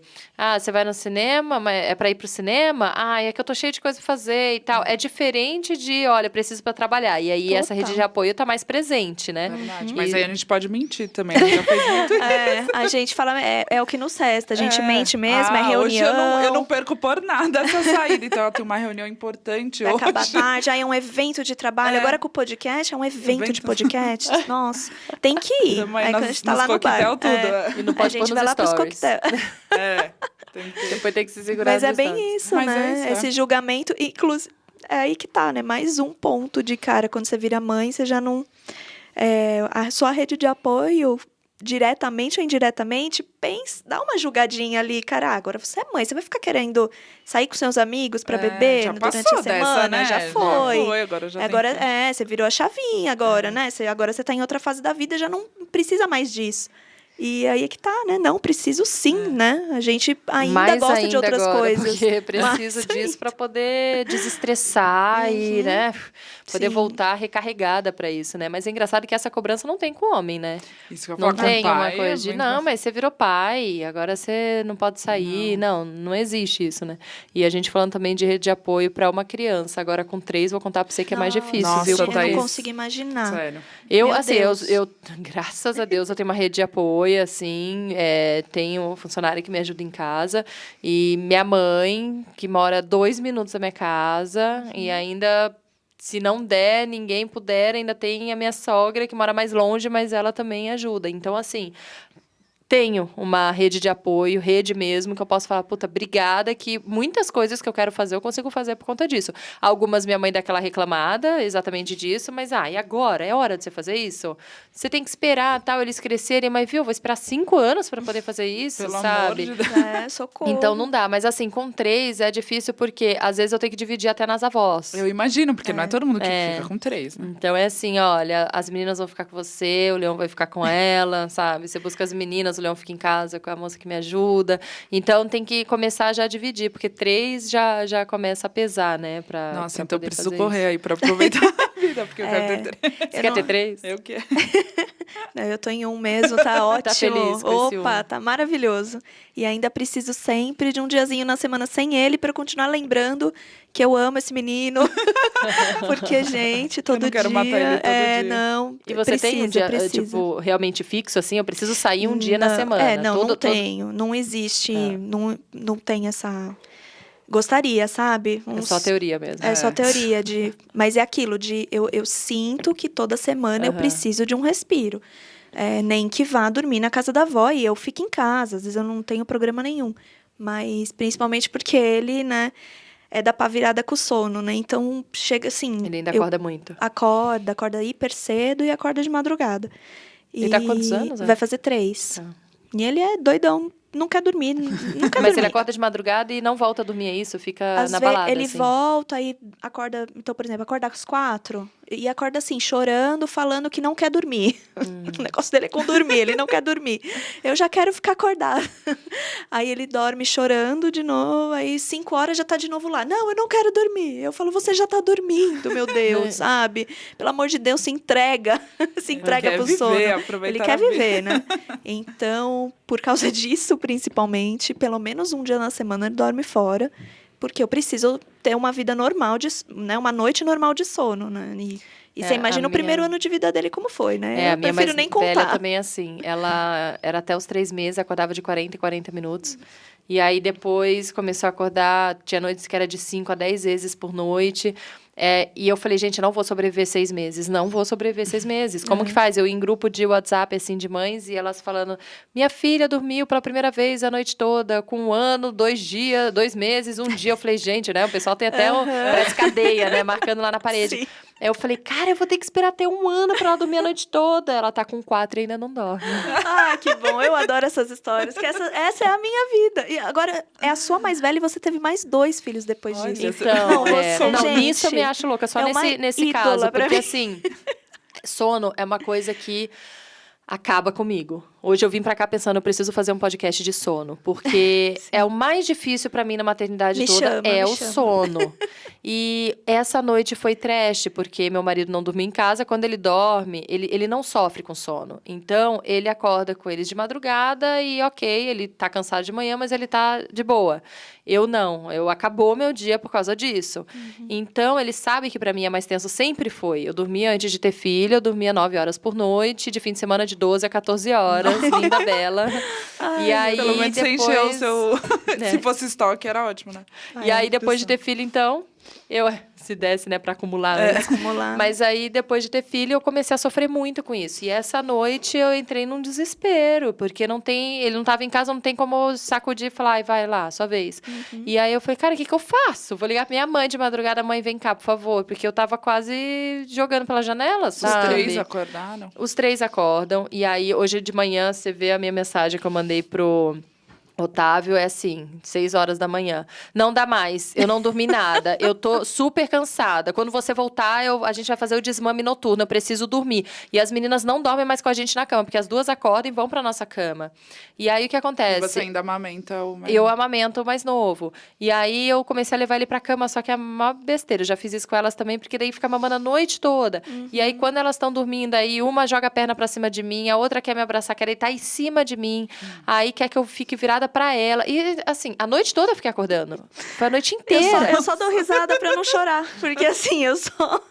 você vai no cinema, mas é para ir pro cinema? É que eu tô cheio de coisa para fazer e tal. É diferente de, olha, preciso para trabalhar. E aí essa rede de apoio tá mais presente, né? Verdade, mas aí a gente pode mentir também. A gente já fez muito isso. A gente fala, é o que nos resta. A gente mente mesmo, é reunião. Hoje eu não perco por nada essa saída. Então, eu tenho uma reunião importante vai hoje. Acabar tarde, é um evento de trabalho. Agora com o podcast, é um evento de podcast. Nossa, tem que ir. Aí quando a gente tá lá no bar. Tudo. E não pode a gente vai lá pros coquetel. Depois tem que se segurar. Mas é bem isso, né? Esse julgamento, inclusive, é aí que tá, né? Mais um ponto de cara. Quando você vira mãe, você já não... a sua rede de apoio, diretamente ou indiretamente, dá uma julgadinha ali, cara, agora você é mãe, você vai ficar querendo sair com seus amigos pra beber durante a semana, né? Já foi. Agora você virou a chavinha agora, né? Agora você tá em outra fase da vida, já não precisa mais disso. E aí é que tá, né? Não, preciso sim, né? A gente ainda gosta de outras coisas. Porque preciso disso para poder desestressar e, né? Poder voltar recarregada para isso, né? Mas é engraçado que essa cobrança não tem com o homem, né? Isso que eu não falo tem com uma coisa de, mas você virou pai, agora você não pode sair. Não existe isso, né? E a gente falando também de rede de apoio para uma criança. Agora com 3, vou contar para você que é mais difícil, viu? Eu não consigo imaginar. Sério. Eu graças a Deus, eu tenho uma rede de apoio, assim, tenho um funcionário que me ajuda em casa, e minha mãe, que mora 2 minutos da minha casa, e ainda, se não der, ninguém puder, ainda tem a minha sogra, que mora mais longe, mas ela também ajuda. Então, assim... Tenho uma rede de apoio, rede mesmo, que eu posso falar, puta, obrigada, que muitas coisas que eu quero fazer, eu consigo fazer por conta disso. Algumas minha mãe dá aquela reclamada, exatamente disso, mas, e agora? É hora de você fazer isso? Você tem que esperar, eles crescerem, mas, viu, eu vou esperar 5 anos para poder fazer isso, Pelo sabe? Amor de Deus. Socorro. Então, não dá. Mas, assim, com 3 é difícil, porque, às vezes, eu tenho que dividir até nas avós. Eu imagino, porque não é todo mundo que fica com 3, né? Então, é assim, olha, as meninas vão ficar com você, o Leão vai ficar com ela, sabe? Você busca as meninas, o Leão fica em casa com a moça que me ajuda. Então, tem que começar já a dividir, porque 3 já começa a pesar, né? Nossa, então eu preciso correr aí para aproveitar. vida, porque eu quero ter 3. Você quer ter 3? Eu quero. Não, eu tô em um mesmo, tá ótimo. Tá feliz com esse Opa, tá maravilhoso. E ainda preciso sempre de um diazinho na semana sem ele pra eu continuar lembrando que eu amo esse menino. Porque, gente, todo não quero dia... matar ele todo dia. Não, E você tem um dia, tipo, realmente fixo, assim? Eu preciso sair um dia na semana. Não tenho. Não existe, não tem essa... Gostaria, sabe? É só teoria mesmo. É só teoria de... Mas é aquilo de... Eu sinto que toda semana eu preciso de um respiro. Nem que vá dormir na casa da avó e eu fique em casa. Às vezes eu não tenho programa nenhum. Mas principalmente porque ele, né... É da pá virada com o sono, né? Então, chega assim... Ele ainda acorda muito. Acorda hiper cedo e acorda de madrugada. Ele tá quantos anos? Vai fazer 3. Tá. E ele é doidão. Não quer dormir, não quer Mas dormir. ele acorda de madrugada e não volta a dormir, é isso? Fica Às na vezes balada, ele assim. volta, aí acorda... Então, por exemplo, acorda às 4 e acorda assim, chorando, falando que não quer dormir. O negócio dele é com dormir, ele não quer dormir. Eu já quero ficar acordada. Aí ele dorme chorando de novo, aí 5 horas já tá de novo lá. Não, eu não quero dormir. Eu falo, você já tá dormindo, meu Deus, sabe? Pelo amor de Deus, se entrega. Se entrega pro sono. Ele quer viver, né? Então, por causa disso, principalmente, pelo menos um dia na semana ele dorme fora, porque eu preciso ter uma vida normal, né, uma noite normal de sono, né? E você imagina o primeiro ano de vida dele como foi, né? A minha mais nem velha contar. também é assim. Ela era até os 3 meses, acordava de 40 em 40 minutos. E aí depois começou a acordar, tinha noites que era de 5 a 10 vezes por noite. E eu falei, gente, eu não vou sobreviver 6 meses. Não vou sobreviver 6 meses. Como que faz? Eu ia em grupo de WhatsApp, assim, de mães, e elas falando, minha filha dormiu pela primeira vez a noite toda, com 1 ano, 2 dias, 2 meses, 1 dia. Eu falei, gente, né? O pessoal tem até parece cadeia, né? Marcando lá na parede. Sim. Aí eu falei, cara, eu vou ter que esperar até 1 ano pra ela dormir a noite toda. Ela tá com 4 e ainda não dorme. Ah, que bom. Eu adoro essas histórias. Que essa é a minha vida. E agora, é a sua mais velha e você teve mais 2 filhos depois Olha, disso. Então, Não, gente, nisso eu me acho louca. Só é uma nesse ídola caso. pra Porque, mim. assim, sono é uma coisa que acaba comigo. Hoje eu vim pra cá pensando, eu preciso fazer um podcast de sono, porque é o mais difícil pra mim na maternidade toda, o sono. E essa noite foi trash, porque meu marido não dormia em casa. Quando ele dorme, ele não sofre com sono. Então, ele acorda com eles de madrugada e ok, ele tá cansado de manhã, mas ele tá de boa. Eu não, acabou meu dia por causa disso. Então, ele sabe que pra mim é mais tenso, sempre foi. Eu dormia antes de ter filho, eu dormia 9 horas por noite, de fim de semana de 12 a 14 horas, linda, bela. Ai, e aí, Pelo menos você encheu o seu... né? Se fosse estoque, era ótimo, né? E aí, depois de ter filho, então, se desse, né, pra acumular, né? Acumular. Mas aí, depois de ter filho, eu comecei a sofrer muito com isso. E essa noite eu entrei num desespero, porque ele não tava em casa, não tem como sacudir e falar, ai, vai lá, sua vez. E aí eu falei, cara, o que que eu faço? Vou ligar pra minha mãe de madrugada, mãe, vem cá, por favor, porque eu tava quase jogando pela janela, sabe? Os 3 acordaram? Os 3 acordam, e aí, hoje de manhã, você vê a minha mensagem que eu mandei pro Otávio, é assim, 6 horas da manhã. Não dá mais, eu não dormi nada, eu tô super cansada. Quando você voltar, a gente vai fazer o desmame noturno, eu preciso dormir. E as meninas não dormem mais com a gente na cama, porque as 2 acordam e vão pra nossa cama. E aí, o que acontece? E você ainda amamenta o mais... Eu amamento o mais novo. E aí, eu comecei a levar ele pra cama, só que é uma besteira. Eu já fiz isso com elas também, porque daí fica mamando a noite toda. E aí, quando elas estão dormindo, aí uma joga a perna pra cima de mim, a outra quer me abraçar, quer deitar em cima de mim. Aí, quer que eu fique virada pra ela. E, assim, a noite toda eu fiquei acordando. Foi a noite inteira. Eu só dou risada pra não chorar. Porque, assim, eu só...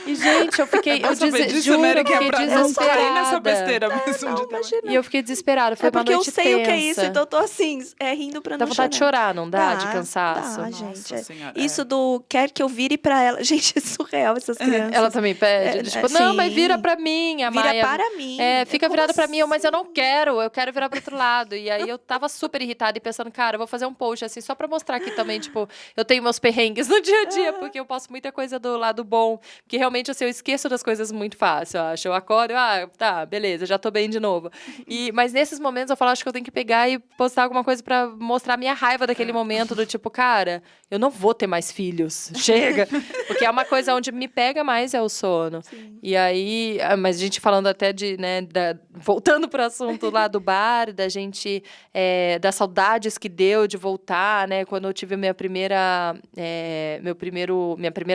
E, gente, eu fiquei... Eu saber disso, juro, né, eu que é fiquei pra não cair nessa desesperada. besteira mesmo. Não, de imagina. E eu fiquei desesperada. Foi É porque uma eu noite sei tensa. o que é isso, então eu tô assim, rindo pra Dá não vontade de chorar, não dá? De Dá, cansaço. Dá, Nossa gente. Senhora, Isso do quer que eu vire pra ela. Gente, é surreal essas crianças. Ela também pede. Tipo, não, mas sim. vira pra mim. A Vira Maia, para mim. Fica Como virada pra mim, mas eu não assim? quero. Eu quero virar pro outro lado. E aí eu tava super irritada e pensando, cara, eu vou fazer um post assim, só pra mostrar aqui também, tipo, eu tenho meus perrengues no dia a dia, porque eu posto muita coisa do lado bom. Porque realmente, assim, eu esqueço das coisas muito fácil, eu acho. Eu acordo, tá, beleza, já tô bem de novo. Mas nesses momentos eu falo, acho que eu tenho que pegar e postar alguma coisa pra mostrar a minha raiva daquele momento, do tipo, cara, eu não vou ter mais filhos. Chega. Porque é uma coisa onde me pega mais é o sono. Sim. E aí, mas a gente falando até de, né, voltando pro assunto lá do bar, da gente, das saudades que deu de voltar, né, quando eu tive minha primeira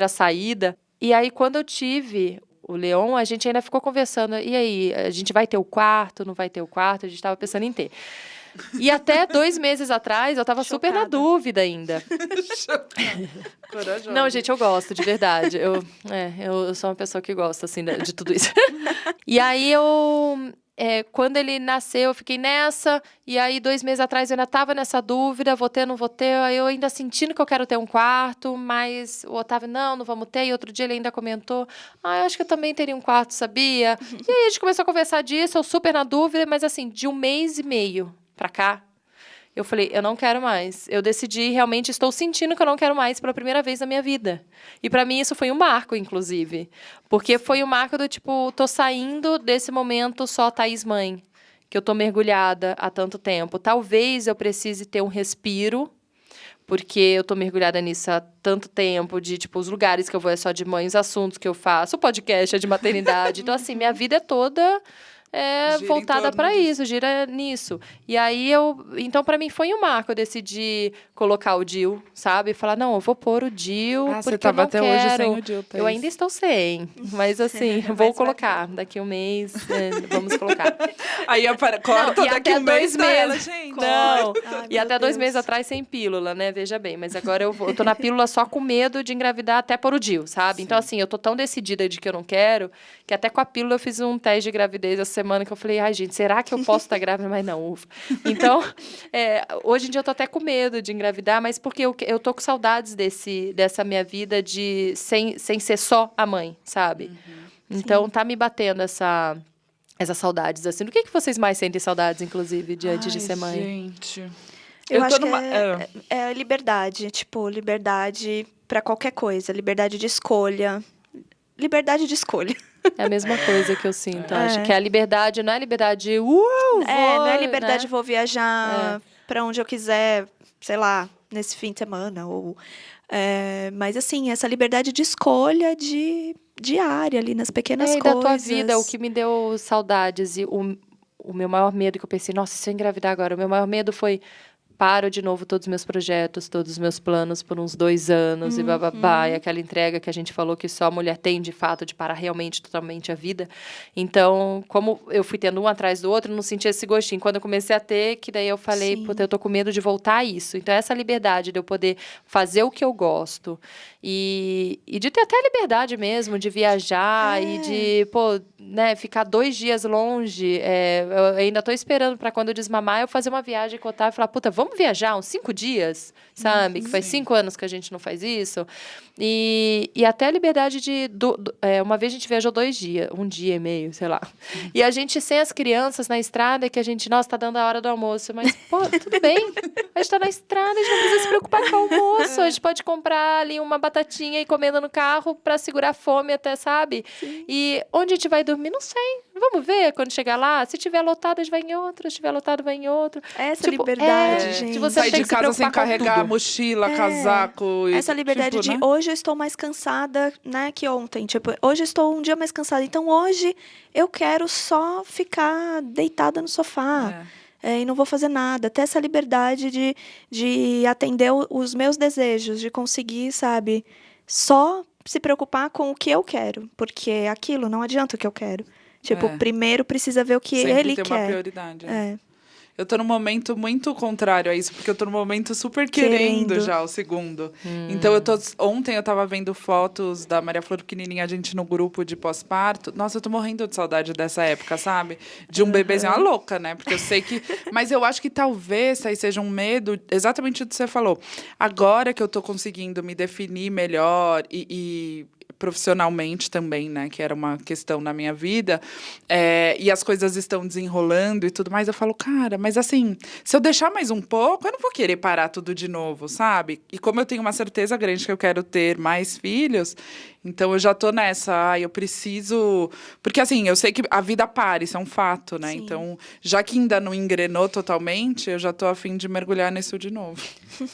saída. E aí, quando eu tive o Leon, a gente ainda ficou conversando. E aí, a gente vai ter o quarto, não vai ter o quarto? A gente estava pensando em ter. E até 2 meses atrás, eu estava super na dúvida ainda. Corajosa. Não, gente, eu gosto, de verdade. Eu sou uma pessoa que gosta, assim, de tudo isso. E aí, quando ele nasceu, eu fiquei nessa. E aí, 2 meses atrás, eu ainda estava nessa dúvida. Vou ter, não vou ter. Aí, eu ainda sentindo que eu quero ter um quarto. Mas o Otávio, não vamos ter. E outro dia, ele ainda comentou. Eu acho que eu também teria um quarto, sabia? E aí, a gente começou a conversar disso. Eu super na dúvida. Mas, assim, de 1 mês e meio pra cá, eu falei, eu não quero mais. Eu decidi, realmente, estou sentindo que eu não quero mais pela primeira vez na minha vida. E pra mim isso foi um marco, inclusive. Porque foi um marco do tipo, tô saindo desse momento só Thaís mãe, que eu tô mergulhada há tanto tempo. Talvez eu precise ter um respiro, porque eu tô mergulhada nisso há tanto tempo, de, tipo, os lugares que eu vou é só de mãe, os assuntos que eu faço, o podcast é de maternidade. Então, assim, minha vida é toda... voltada para isso, gira nisso. E aí, então, para mim, foi um marco. Eu decidi colocar o DIU, sabe? Falar, não, eu vou pôr o DIU, porque você tava eu não até quero. hoje sem o DIU, Thaís. Eu ainda estou sem, mas assim, vou colocar. Daqui 1 mês, vamos colocar. Aí corta não, daqui 1 mês pra ela, gente. Não, Ai, e até 2 Deus. meses atrás sem pílula, né? Veja bem, mas agora eu tô na pílula só com medo de engravidar até pôr o DIU, sabe? Então, assim, eu tô tão decidida de que eu não quero, que até com a pílula eu fiz um teste de gravidez essa semana que eu falei, ai, gente, será que eu posso estar grávida? Mas não, ufa. Então, hoje em dia eu tô até com medo de engravidar, mas porque eu tô com saudades dessa minha vida sem ser só a mãe, sabe? Então, tá me batendo essas saudades, assim. Do que vocês mais sentem saudades, inclusive, diante de ser mãe? Gente... Eu acho tô numa... que é liberdade, tipo, liberdade pra qualquer coisa, liberdade de escolha. Liberdade de escolha. É a mesma coisa que eu sinto. Acho que a liberdade não é liberdade vou, não é liberdade, né? vou viajar pra onde eu quiser, sei lá, nesse fim de semana. Mas, assim, essa liberdade de escolha diária ali, nas pequenas E coisas. da tua vida, o que me deu saudades e o meu maior medo que eu pensei, nossa, se eu engravidar agora, o meu maior medo foi... Paro de novo todos os meus projetos, todos os meus planos por uns 2 anos e bababá. E aquela entrega que a gente falou que só a mulher tem, de fato, de parar realmente, totalmente a vida. Então, como eu fui tendo um atrás do outro, eu não sentia esse gostinho. Quando eu comecei a ter, que daí eu falei, puta, eu tô com medo de voltar a isso. Então, essa liberdade de eu poder fazer o que eu gosto e de ter até a liberdade mesmo, de viajar e de, ficar 2 dias longe. Eu ainda tô esperando para quando eu desmamar, eu fazer uma viagem com o Otávio e falar, puta, vamos viajar uns 5 dias, sabe? Que faz 5 anos que a gente não faz isso. E até a liberdade de... uma vez a gente viajou 2 dias, 1 dia e meio, sei lá. E a gente sem as crianças na estrada, que a gente, nossa, tá dando a hora do almoço. Mas, tudo bem. A gente tá na estrada, a gente não precisa se preocupar com o almoço. A gente pode comprar ali uma batatinha e comendo no carro pra segurar a fome até, sabe? Sim. E onde a gente vai dormir? Não sei. Vamos ver quando chegar lá. Se tiver lotado, a gente vai em outro. Se tiver lotado, vai em outro. Essa liberdade, gente. De você sair de casa sem carregar mochila, casaco. Essa liberdade de hoje eu estou mais cansada, né, que ontem. Tipo, hoje eu estou um dia mais cansada. Então, hoje eu quero só ficar deitada no sofá. E não vou fazer nada. Ter essa liberdade de atender os meus desejos, de conseguir, sabe, só se preocupar com o que eu quero. Porque aquilo não adianta o que eu quero. Tipo, primeiro precisa ver o que sempre ele tem quer. Uma prioridade. Eu tô num momento muito contrário a isso, porque eu tô num momento super querendo já o segundo. Então, ontem eu tava vendo fotos da Maria Flor pequenininha, a gente no grupo de pós-parto. Nossa, eu tô morrendo de saudade dessa época, sabe? De um bebezinho, uma louca, né? Porque eu sei que... Mas eu acho que talvez aí seja um medo, exatamente o que você falou. Agora que eu tô conseguindo me definir melhor e profissionalmente também, né, que era uma questão na minha vida, e as coisas estão desenrolando e tudo mais, eu falo, cara, mas assim, se eu deixar mais um pouco, eu não vou querer parar tudo de novo, sabe? E como eu tenho uma certeza grande que eu quero ter mais filhos, então eu já tô nessa, eu preciso... Porque assim, eu sei que a vida para, isso é um fato, né? Sim. Então, já que ainda não engrenou totalmente, eu já tô a fim de mergulhar nisso de novo.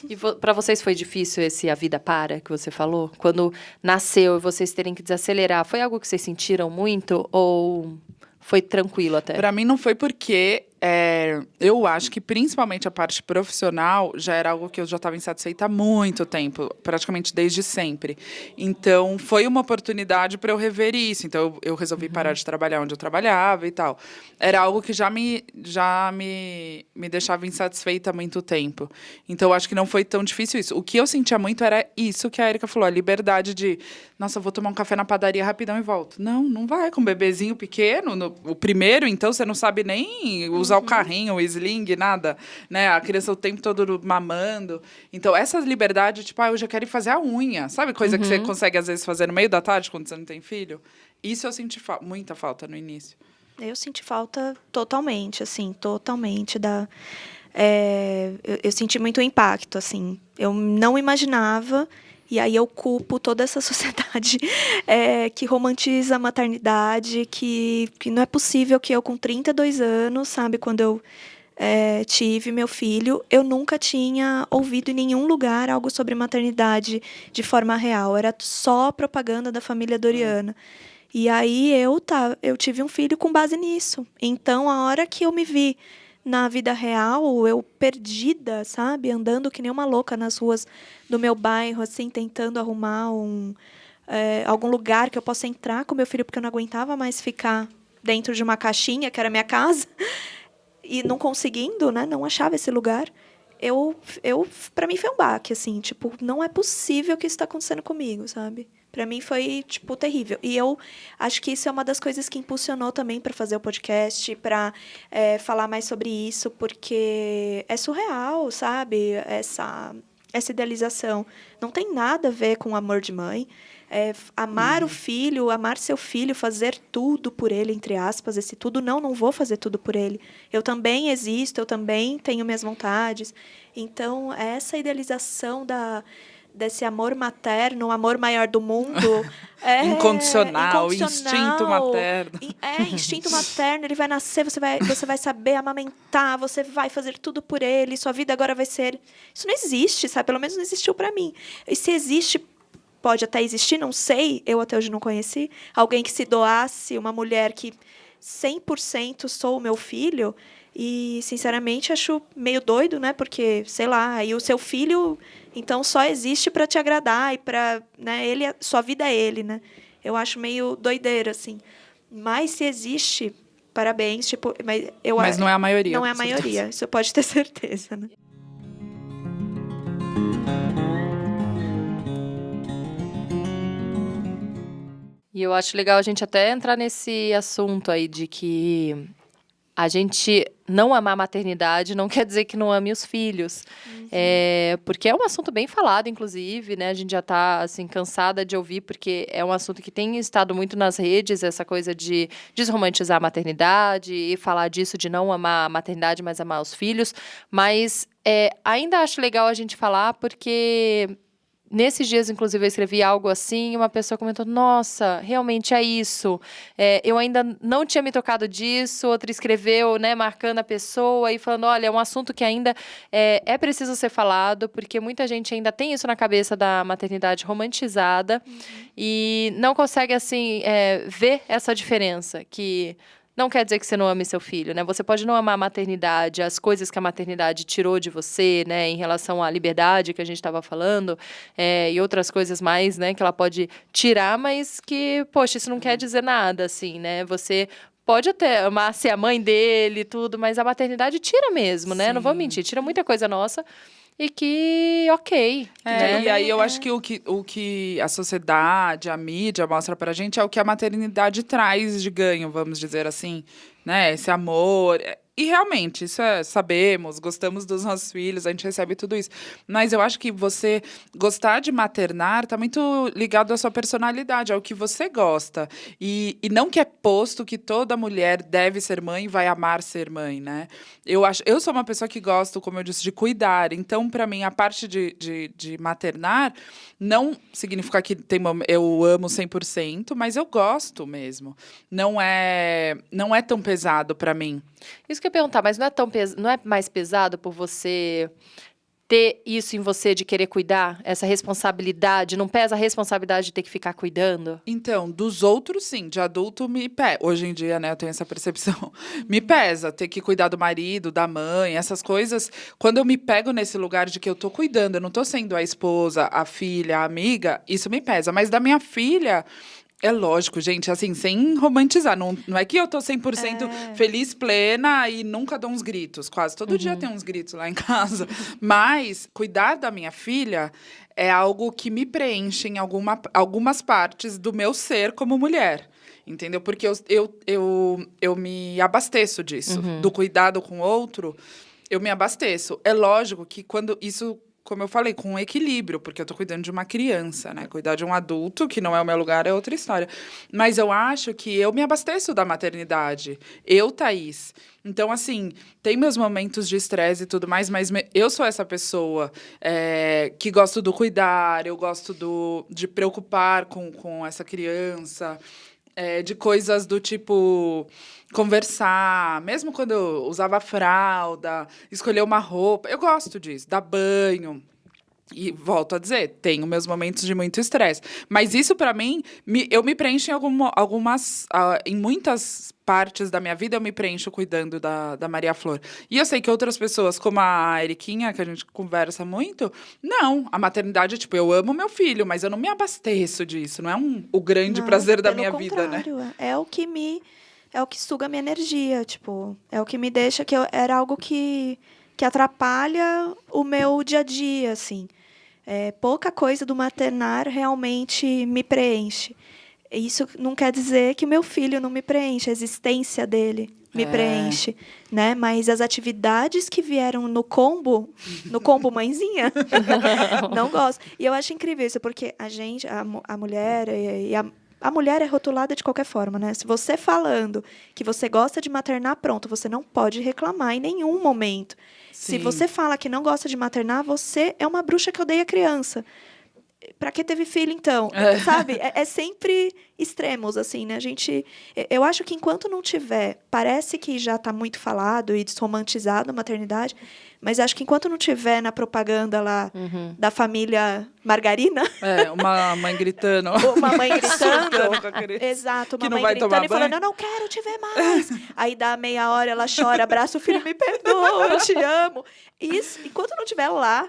E para vocês foi difícil a vida para, que você falou? Quando nasceu e vocês terem que desacelerar, foi algo que vocês sentiram muito ou foi tranquilo até? Para mim não foi porque eu acho que principalmente a parte profissional já era algo que eu já estava insatisfeita há muito tempo, praticamente desde sempre. Então, foi uma oportunidade para eu rever isso. Então, eu resolvi parar de trabalhar onde eu trabalhava e tal. Era algo que já me deixava insatisfeita há muito tempo. Então, eu acho que não foi tão difícil isso. O que eu sentia muito era isso que a Erika falou, a liberdade de, nossa, eu vou tomar um café na padaria rapidão e volto. Não vai, com um bebezinho pequeno, o primeiro, então você não sabe nem usar o carrinho, o sling, nada, né? A criança o tempo todo mamando. Então, essa liberdade, tipo, eu já quero ir fazer a unha, sabe? Coisa que você consegue, às vezes, fazer no meio da tarde, quando você não tem filho. Isso eu senti muita falta no início. Eu senti falta totalmente, assim, totalmente eu senti muito impacto, assim. Eu não imaginava, e aí eu culpo toda essa sociedade que romantiza a maternidade, que não é possível que eu, com 32 anos, sabe, quando eu tive meu filho, eu nunca tinha ouvido em nenhum lugar algo sobre maternidade de forma real. Era só propaganda da família Doriana. E aí eu tive um filho com base nisso. Então, a hora que eu me vi na vida real, eu perdida, sabe? Andando que nem uma louca nas ruas do meu bairro, assim, tentando arrumar algum lugar que eu possa entrar com meu filho, porque eu não aguentava mais ficar dentro de uma caixinha, que era a minha casa, e não conseguindo, né? Não achava esse lugar. Para mim foi um baque, assim, tipo, não é possível que isso está acontecendo comigo, sabe? Para mim foi, tipo, terrível. E eu acho que isso é uma das coisas que impulsionou também para fazer o podcast, para falar mais sobre isso, porque é surreal, sabe? Essa idealização. Não tem nada a ver com o amor de mãe. Amar o filho, amar seu filho, fazer tudo por ele, entre aspas, esse tudo, não vou fazer tudo por ele. Eu também existo, eu também tenho minhas vontades. Então, essa idealização desse amor materno, o amor maior do mundo. Incondicional, instinto materno. Instinto materno, ele vai nascer, você vai saber amamentar, você vai fazer tudo por ele, sua vida agora vai ser... Isso não existe, sabe? Pelo menos não existiu para mim. E se existe, pode até existir, não sei, eu até hoje não conheci, alguém que se doasse, uma mulher que 100% sou o meu filho, e, sinceramente, acho meio doido, né? Porque, sei lá, aí o seu filho, então, só existe para te agradar e para, né, sua vida é ele, né? Eu acho meio doideira, assim. Mas, se existe, parabéns, tipo... Mas não é a maioria. Não é a maioria, isso pode ter certeza, né? E eu acho legal a gente até entrar nesse assunto aí de que a gente não amar a maternidade não quer dizer que não ame os filhos. Porque é um assunto bem falado, inclusive, né? A gente já está assim, cansada de ouvir, porque é um assunto que tem estado muito nas redes, essa coisa de desromantizar a maternidade e falar disso, de não amar a maternidade, mas amar os filhos. Mas ainda acho legal a gente falar, porque... Nesses dias, inclusive, eu escrevi algo assim e uma pessoa comentou, nossa, realmente é isso. Eu ainda não tinha me tocado disso, outra escreveu, né, marcando a pessoa e falando, olha, é um assunto que ainda é preciso ser falado, porque muita gente ainda tem isso na cabeça da maternidade romantizada e não consegue, assim, ver essa diferença, que... Não quer dizer que você não ame seu filho, né? Você pode não amar a maternidade, as coisas que a maternidade tirou de você, né? Em relação à liberdade que a gente estava falando, e outras coisas mais, né? Que ela pode tirar, mas que, poxa, isso não quer dizer nada, assim, né? Você pode até amar ser a mãe dele e tudo, mas a maternidade tira mesmo, né? Sim. Não vou mentir, tira muita coisa nossa. E que, ok. Né? E aí eu acho que o que a sociedade, a mídia mostra pra gente é o que a maternidade traz de ganho, vamos dizer assim, né? Esse amor. E realmente, isso sabemos, gostamos dos nossos filhos, a gente recebe tudo isso. Mas eu acho que você gostar de maternar está muito ligado à sua personalidade, ao que você gosta. E não que é posto que toda mulher deve ser mãe e vai amar ser mãe, né? Eu sou uma pessoa que gosto, como eu disse, de cuidar. Então, para mim, a parte de maternar não significa que eu amo 100%, mas eu gosto mesmo. Não é tão pesado para mim. Isso que eu ia perguntar, mas não é mais pesado por você ter isso em você de querer cuidar? Essa responsabilidade? Não pesa a responsabilidade de ter que ficar cuidando? Então, dos outros, sim. De adulto, me pesa. Hoje em dia, né, eu tenho essa percepção. Me pesa ter que cuidar do marido, da mãe, essas coisas. Quando eu me pego nesse lugar de que eu tô cuidando, eu não tô sendo a esposa, a filha, a amiga, isso me pesa. Mas da minha filha... É lógico, gente, assim, sem romantizar. Não é que eu tô 100% feliz, plena e nunca dou uns gritos. Quase todo dia tem uns gritos lá em casa. Mas cuidar da minha filha é algo que me preenche em algumas partes do meu ser como mulher. Entendeu? Porque eu me abasteço disso. Do cuidado com o outro, eu me abasteço. É lógico que quando isso... Como eu falei, com um equilíbrio, porque eu tô cuidando de uma criança, né? Cuidar de um adulto, que não é o meu lugar, é outra história. Mas eu acho que eu me abasteço da maternidade. Eu, Thaís. Então, assim, tem meus momentos de estresse e tudo mais, mas eu sou essa pessoa que gosto do cuidar, eu gosto de preocupar com essa criança, de coisas do tipo... Conversar, mesmo quando eu usava fralda, escolher uma roupa. Eu gosto disso, dar banho. E volto a dizer, tenho meus momentos de muito estresse. Mas isso, para mim, eu me preencho em muitas partes da minha vida, eu me preencho cuidando da Maria Flor. E eu sei que outras pessoas, como a Eriquinha, que a gente conversa muito, não. A maternidade, tipo, eu amo meu filho, mas eu não me abasteço disso. Não é o grande prazer da minha vida, né? É o que suga a minha energia, tipo, é o que me deixa era algo que atrapalha o meu dia a dia, assim. Pouca coisa do maternar realmente me preenche. Isso não quer dizer que o meu filho não me preenche, a existência dele me preenche, né? Mas as atividades que vieram no combo mãezinha, não gosto. E eu acho incrível isso, porque a mulher a mulher é rotulada de qualquer forma, né? Se você falando que você gosta de maternar, pronto, você não pode reclamar em nenhum momento. Sim. Se você fala que não gosta de maternar, você é uma bruxa que odeia criança. Pra que teve filho, então? Sabe? É sempre extremos, assim, né? Eu acho que enquanto não tiver... Parece que já está muito falado e desromantizado a maternidade, mas acho que enquanto não tiver na propaganda lá da família Margarina... uma mãe gritando. Uma mãe gritando. Exato, uma mãe gritando e falando, eu não quero te ver mais. Aí dá meia hora, ela chora, abraça o filho, me perdoa, eu te amo. Isso, enquanto não tiver lá,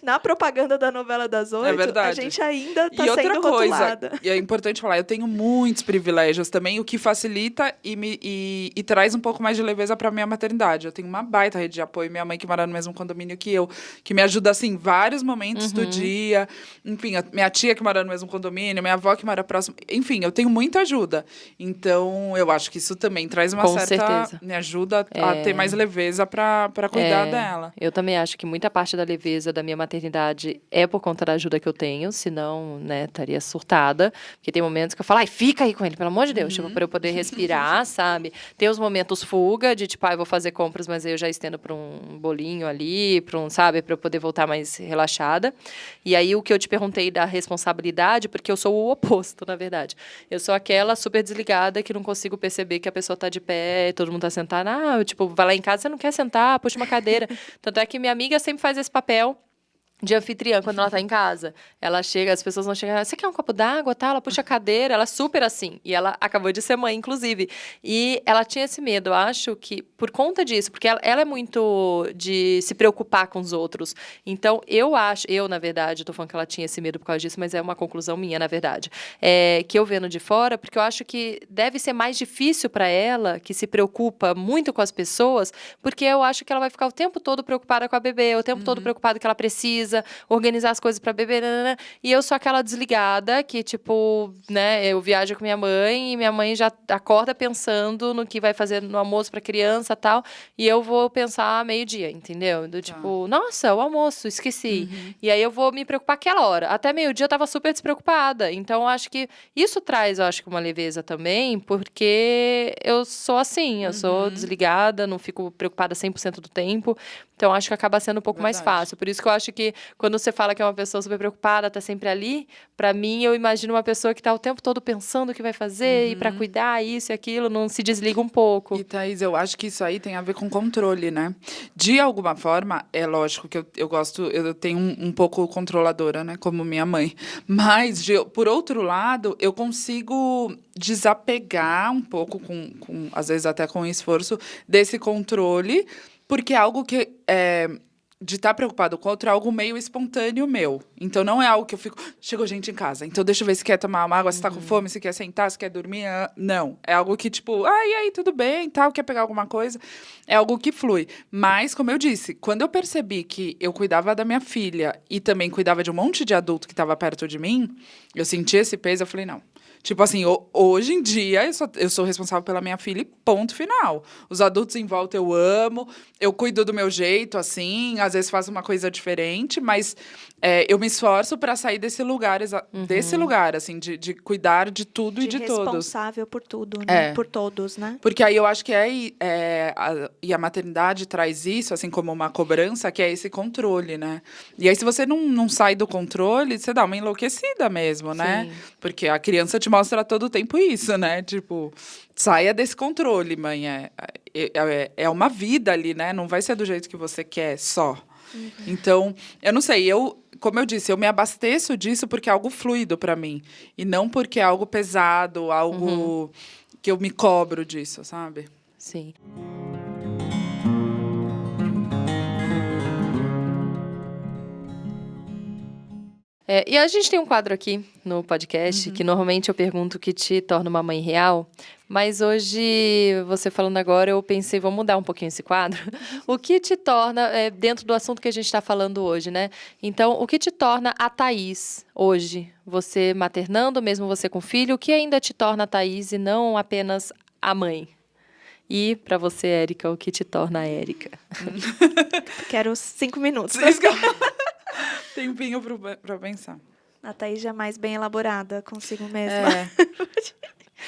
na propaganda da novela das 8, a gente ainda está sendo rotulada. E é importante falar, eu tenho muitos privilégios também, o que facilita e traz um pouco mais de leveza para minha maternidade. Eu tenho uma baita rede de apoio, minha mãe que mora no mesmo condomínio que eu, que me ajuda, assim, em vários momentos do dia. Enfim, minha tia que mora no mesmo condomínio, minha avó que mora próximo. Enfim, eu tenho muita ajuda. Então, eu acho que isso também traz uma certeza. Me ajuda a ter mais leveza para cuidar dela. Eu também acho que muita parte da leveza da minha maternidade é por conta da ajuda que eu tenho, senão, né, estaria surtada. Porque tem momentos que eu falo, fica aí com ele, pelo amor de Deus, tipo, para eu poder respirar, sabe? Tem os momentos fuga, de tipo, eu vou fazer compras, mas eu já estendo para um bolinho ali, sabe, para eu poder voltar mais relaxada. E aí, o que eu te perguntei da responsabilidade, porque eu sou o oposto, na verdade. Eu sou aquela super desligada que não consigo perceber que a pessoa tá de pé, todo mundo tá sentado. Tipo, vai lá em casa, você não quer sentar, puxa uma cadeira. Tanto é que minha amiga sempre faz esse papel de anfitriã, quando ela tá em casa. Ela chega, as pessoas vão chegar, você quer um copo d'água, tá? Ela puxa a cadeira, ela é super assim. E ela acabou de ser mãe, inclusive. E ela tinha esse medo, eu acho que, por conta disso, porque ela é muito de se preocupar com os outros. Então, na verdade, tô falando que ela tinha esse medo por causa disso, mas é uma conclusão minha, na verdade. Que eu vendo de fora, porque eu acho que deve ser mais difícil para ela, que se preocupa muito com as pessoas, porque eu acho que ela vai ficar o tempo todo preocupada com a bebê, o tempo todo preocupada que ela precisa, organizar as coisas pra bebê, e eu sou aquela desligada que, tipo, né, eu viajo com minha mãe e minha mãe já acorda pensando no que vai fazer no almoço pra criança e tal, e eu vou pensar meio-dia, entendeu? Do tipo, nossa, o almoço, esqueci. E aí eu vou me preocupar aquela hora. Até meio-dia eu tava super despreocupada. Então, eu acho que isso traz, uma leveza também, porque eu sou assim, eu sou desligada, não fico preocupada 100% do tempo. Então, acho que acaba sendo um pouco mais fácil. Por isso que eu acho que quando você fala que é uma pessoa super preocupada, tá sempre ali, pra mim, eu imagino uma pessoa que tá o tempo todo pensando o que vai fazer, e pra cuidar isso e aquilo, não se desliga um pouco. E, Thaís, eu acho que isso aí tem a ver com controle, né? De alguma forma, é lógico que eu tenho um pouco controladora, né? Como minha mãe. Mas, por outro lado, eu consigo desapegar um pouco, às vezes até com esforço, desse controle, porque é algo que de estar preocupado com o outro é algo meio espontâneo meu. Então, não é algo que eu fico... Chegou gente em casa, então deixa eu ver se quer tomar uma água, se tá com fome, se quer sentar, se quer dormir. Não. É algo que, tipo... e aí, tudo bem, tal, quer pegar alguma coisa? É algo que flui. Mas, como eu disse, quando eu percebi que eu cuidava da minha filha e também cuidava de um monte de adulto que estava perto de mim, eu senti esse peso, eu falei, não. Tipo assim, hoje em dia, eu sou responsável pela minha filha e ponto final. Os adultos em volta eu amo, eu cuido do meu jeito, assim, às vezes faço uma coisa diferente, mas eu me esforço para sair desse lugar, assim, de cuidar de tudo e de todos. Responsável por tudo, né? Por todos, né? Porque aí eu acho que a maternidade traz isso, assim, como uma cobrança, que é esse controle, né? E aí, se você não sai do controle, você dá uma enlouquecida mesmo, né? Sim. Porque a criança te mostra todo o tempo isso, né? Tipo, saia desse controle, mãe. É uma vida ali, né? Não vai ser do jeito que você quer só. Então, eu não sei, como eu disse, eu me abasteço disso porque é algo fluido para mim. E não porque é algo pesado, algo que eu me cobro disso, sabe? Sim. E a gente tem um quadro aqui no podcast que normalmente eu pergunto o que te torna uma mãe real, mas hoje, você falando agora, eu pensei, vamos mudar um pouquinho esse quadro. O que te torna, dentro do assunto que a gente está falando hoje, né? Então, o que te torna a Thaís hoje? Você maternando, mesmo você com filho, o que ainda te torna a Thaís e não apenas a mãe? E, para você, Érica, o que te torna a Érica? Quero 5 minutos. Tempinho pra pensar. A Thaís já é mais bem elaborada consigo mesma.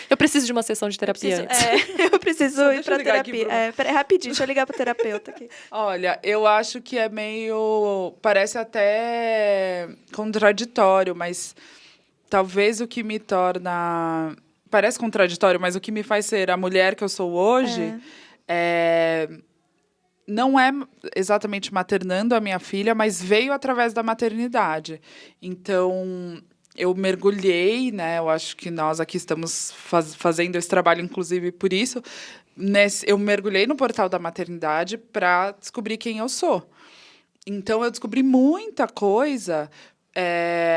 Eu preciso de uma sessão de terapia antes. Eu preciso ir pra terapia. Rapidinho, deixa eu ligar pro terapeuta aqui. Olha, eu acho que parece até contraditório, mas talvez o que me torna... Parece contraditório, mas o que me faz ser a mulher que eu sou hoje não é exatamente maternando a minha filha, mas veio através da maternidade. Então, eu mergulhei, né? Eu acho que nós aqui estamos fazendo esse trabalho, inclusive, por isso. Eu mergulhei no portal da maternidade para descobrir quem eu sou. Então, eu descobri muita coisa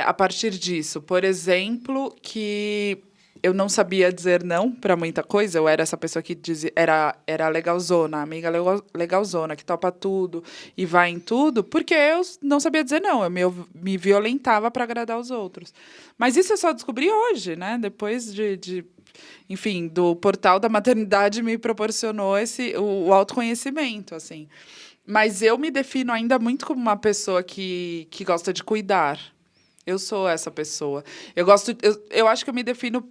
a partir disso. Por exemplo, que... eu não sabia dizer não para muita coisa. Eu era essa pessoa que dizia, era legalzona, amiga legalzona, que topa tudo e vai em tudo, porque eu não sabia dizer não. Eu me violentava para agradar os outros. Mas isso eu só descobri hoje, né? Depois enfim, do portal da maternidade me proporcionou o autoconhecimento, assim. Mas eu me defino ainda muito como uma pessoa que gosta de cuidar. Eu sou essa pessoa. Eu acho que eu me defino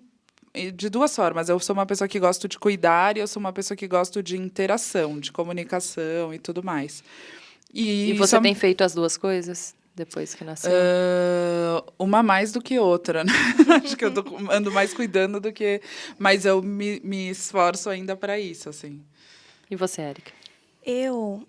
de duas formas. Eu sou uma pessoa que gosto de cuidar e eu sou uma pessoa que gosto de interação, de comunicação e tudo mais. E você tem feito as duas coisas depois que nasceu? Uma mais do que outra, né? Acho que eu ando mais cuidando do que... Mas eu me esforço ainda para isso, assim. E você, Érica? Eu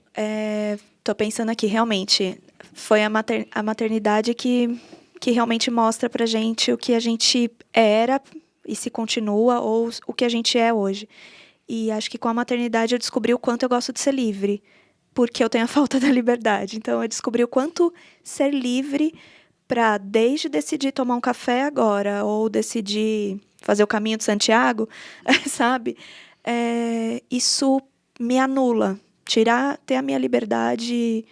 tô pensando aqui, realmente, foi a maternidade que realmente mostra pra gente o que a gente era e se continua, ou o que a gente é hoje. E acho que com a maternidade eu descobri o quanto eu gosto de ser livre, porque eu tenho a falta da liberdade. Então, eu descobri o quanto ser livre para, desde decidir tomar um café agora, ou decidir fazer o caminho de Santiago, sabe? Isso me anula. Ter a minha liberdade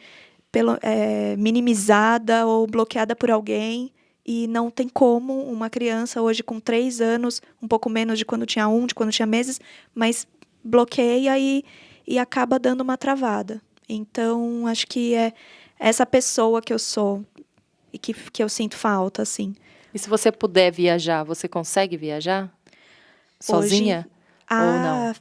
minimizada ou bloqueada por alguém. E não tem como uma criança hoje com 3 anos, um pouco menos de quando tinha 1, de quando tinha meses, mas bloqueia e acaba dando uma travada. Então, acho que é essa pessoa que eu sou e que eu sinto falta, assim. E se você puder viajar, você consegue viajar? Sozinha? Hoje, ou não?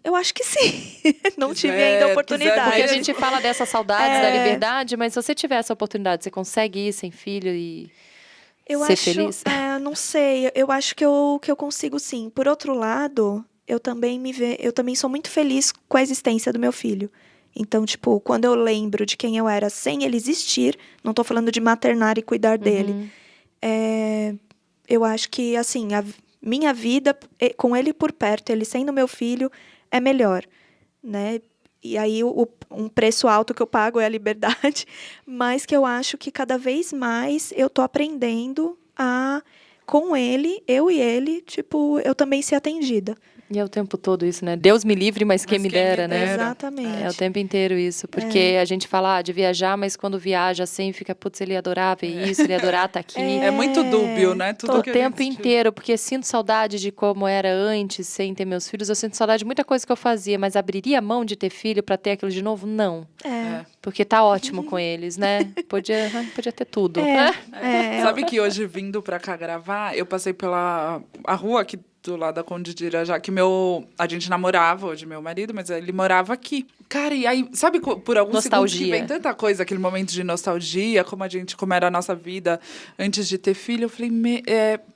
Eu acho que sim. Não tive ainda a oportunidade. Porque a gente fala dessas saudades da liberdade, mas se você tiver essa oportunidade, você consegue ir sem filho e ser feliz? Não sei. Eu acho que eu consigo sim. Por outro lado, eu também sou muito feliz com a existência do meu filho. Então, tipo, quando eu lembro de quem eu era sem ele existir, não tô falando de maternar e cuidar dele. Eu acho que, assim, a minha vida com ele por perto, ele sendo meu filho, é melhor, né? E aí, um preço alto que eu pago é a liberdade, mas que eu acho que cada vez mais eu tô aprendendo a, com ele, eu e ele, tipo, eu também ser atendida. E é o tempo todo isso, né? Deus me livre, mas quem me dera, né? Exatamente. É o tempo inteiro isso. Porque a gente fala de viajar, mas quando viaja assim, fica, putz, ele ia adorar ver isso, ele ia adorar estar aqui. É muito dúbio, né? Tudo O tempo inteiro, porque sinto saudade de como era antes, sem ter meus filhos. Eu sinto saudade de muita coisa que eu fazia, mas abriria mão de ter filho para ter aquilo de novo? Não. Porque tá ótimo com eles, né? Podia ter tudo. Sabe que hoje, vindo pra cá gravar, eu passei pela a rua aqui do lado da Conde de Irajá, que a gente namorava hoje, meu marido, mas ele morava aqui. Cara, e aí, sabe, por alguns segundos que vem tanta coisa, aquele momento de nostalgia, como era a nossa vida antes de ter filho, eu falei,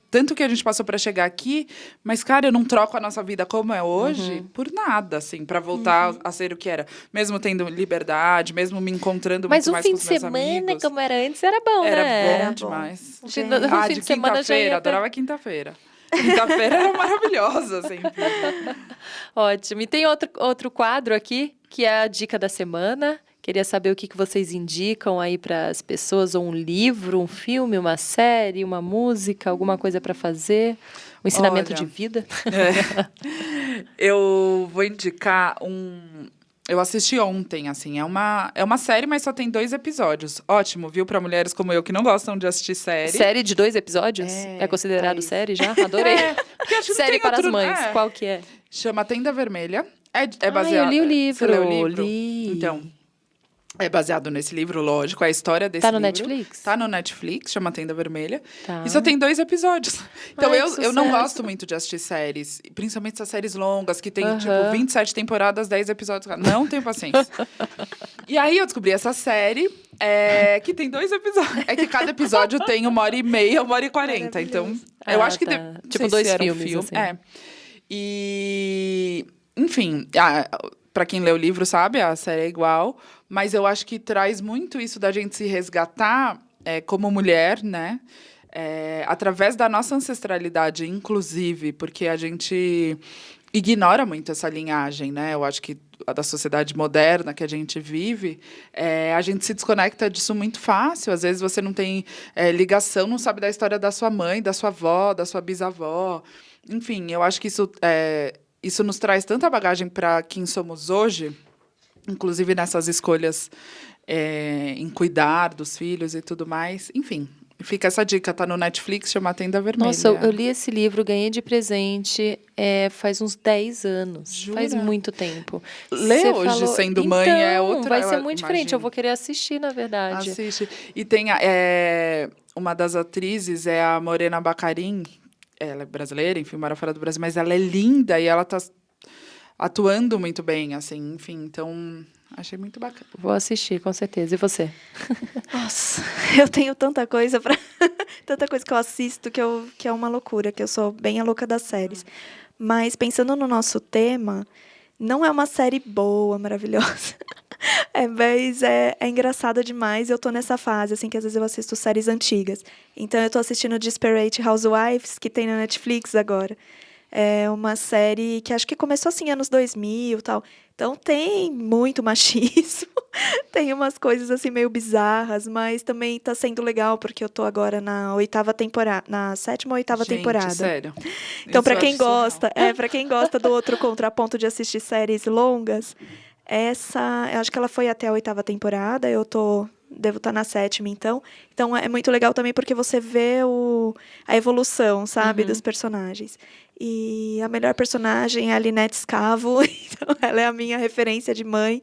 tanto que a gente passou pra chegar aqui, mas, cara, eu não troco a nossa vida como é hoje por nada, assim, pra voltar a ser o que era. Mesmo tendo liberdade, mesmo me encontrando muito mais com os meus amigos. Mas um fim de semana, como era antes, era bom, né? Era bom demais. No fim de semana já ia... Adorava quinta-feira. Quinta-feira era maravilhosa, sempre. Ótimo. E tem outro quadro aqui, que é a dica da semana. Queria saber o que vocês indicam aí para as pessoas, ou um livro, um filme, uma série, uma música, alguma coisa para fazer, um ensinamento de vida. Eu vou indicar Eu assisti ontem, assim, é uma série, mas só tem 2 episódios. Ótimo, viu? Para mulheres como eu que não gostam de assistir série. Série de 2 episódios? É considerado série já? Adorei. Série para as mães, qual que é? Chama Tenda Vermelha. É baseado... eu li o livro. Você leu o livro? Li. Então, é baseado nesse livro, lógico, é a história desse livro. Tá no Netflix? Tá no Netflix, chama Tenda Vermelha. Tá. E só tem 2 episódios. Então, eu não sucesso. gosto muito de assistir séries, principalmente essas séries longas, que tem, tipo, 27 temporadas, 10 episódios. Não tenho paciência. E aí, eu descobri essa série, que tem 2 episódios. É que cada episódio tem 1h30, 1h40. Então, eu acho que... Tipo 2 filmes, assim. E... Enfim... Pra quem lê o livro, sabe, a série é igual, mas eu acho que traz muito isso da gente se resgatar como mulher, né? Através da nossa ancestralidade, inclusive, porque a gente ignora muito essa linhagem, né? Eu acho que da sociedade moderna que a gente vive, a gente se desconecta disso muito fácil. Às vezes você não tem ligação, não sabe da história da sua mãe, da sua avó, da sua bisavó. Enfim, eu acho que isso nos traz tanta bagagem para quem somos hoje, inclusive nessas escolhas em cuidar dos filhos e tudo mais. Enfim, fica essa dica, tá no Netflix, chama Tenda Vermelha. Nossa, eu li esse livro, ganhei de presente faz uns 10 anos. Jura? Faz muito tempo. Lê hoje, sendo mãe, é outra... vai ser muito diferente, eu vou querer assistir, na verdade. Assiste. E tem uma das atrizes, é a Morena Baccarin. Ela é brasileira, enfim, mora fora do Brasil, mas ela é linda e ela tá atuando muito bem, assim, enfim, então achei muito bacana. Vou assistir, com certeza. E você? Nossa, eu tenho tanta coisa tanta coisa que eu assisto que é uma loucura, que eu sou bem a louca das séries. Mas pensando no nosso tema, não é uma série boa, maravilhosa. Mas é engraçada demais. Eu tô nessa fase, assim, que às vezes eu assisto séries antigas. Então, eu tô assistindo Desperate Housewives, que tem na Netflix agora. É uma série que acho que começou, assim, anos 2000 e tal. Então, tem muito machismo. Tem umas coisas, assim, meio bizarras. Mas também tá sendo legal, porque eu tô agora na 8ª temporada. Na 7ª ou 8ª temporada. Sério? Então, pra quem gosta... pra quem gosta do outro contraponto de assistir séries longas... eu acho que ela foi até a 8ª temporada, devo estar na 7ª, então. Então, é muito legal também porque você vê a evolução, sabe, dos personagens. E a melhor personagem é a Lynette Scavo, então ela é a minha referência de mãe.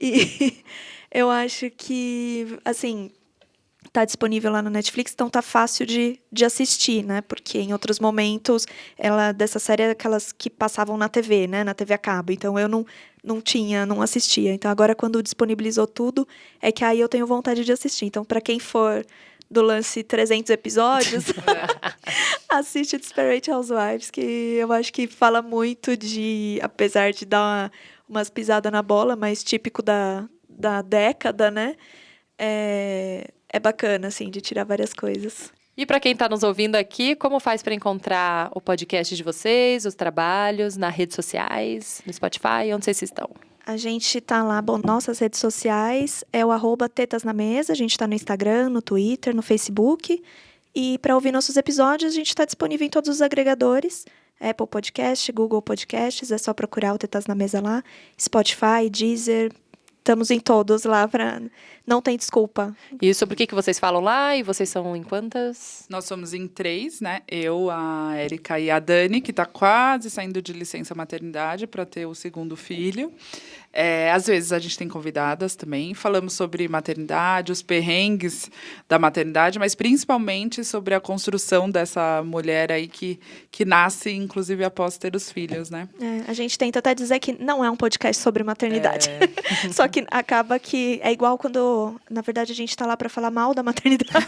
E eu acho que, assim, tá disponível lá no Netflix, então tá fácil de assistir, né? Porque em outros momentos, dessa série é aquelas que passavam na TV, né? Na TV a cabo. Então eu não assistia. Então agora, quando disponibilizou tudo, é que aí eu tenho vontade de assistir. Então, para quem for do lance 300 episódios, assiste Desperate Housewives, que eu acho que fala muito apesar de dar umas pisadas na bola, mas típico da década, né? É bacana, assim, de tirar várias coisas. E para quem está nos ouvindo aqui, como faz para encontrar o podcast de vocês, os trabalhos, nas redes sociais, no Spotify, onde vocês estão? A gente tá lá, nossas redes sociais é o @tetasnamesa, a gente tá no Instagram, no Twitter, no Facebook. E para ouvir nossos episódios, a gente está disponível em todos os agregadores. Apple Podcast, Google Podcasts, é só procurar o Tetas na Mesa lá. Spotify, Deezer, estamos em todos lá, não tem desculpa. E sobre o que vocês falam lá? E vocês são em quantas? Nós somos em 3, né? Eu, a Érica e a Dani, que está quase saindo de licença maternidade para ter o 2º filho. Às vezes a gente tem convidadas também. Falamos sobre maternidade, os perrengues da maternidade, mas principalmente sobre a construção dessa mulher aí que nasce, inclusive, após ter os filhos, né? A gente tenta até dizer que não é um podcast sobre maternidade. Só que acaba que é igual quando, na verdade, a gente tá lá para falar mal da maternidade,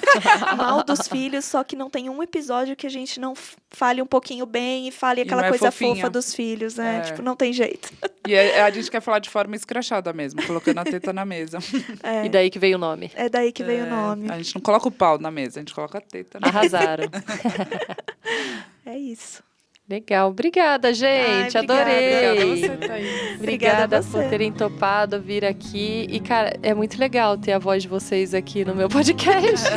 mal dos filhos, só que não tem um episódio que a gente não fale um pouquinho bem e fale aquela coisa fofa dos filhos, né? Tipo, não tem jeito. E a gente quer falar de forma escrachada mesmo, colocando a teta na mesa. E daí que veio o nome. É daí que veio o nome. A gente não coloca o pau na mesa, a gente coloca a teta na Arrasaram. É isso. Legal. Obrigada, gente. Adorei. Obrigada você, Thaís. Obrigada por terem topado vir aqui. E, cara, é muito legal ter a voz de vocês aqui no meu podcast.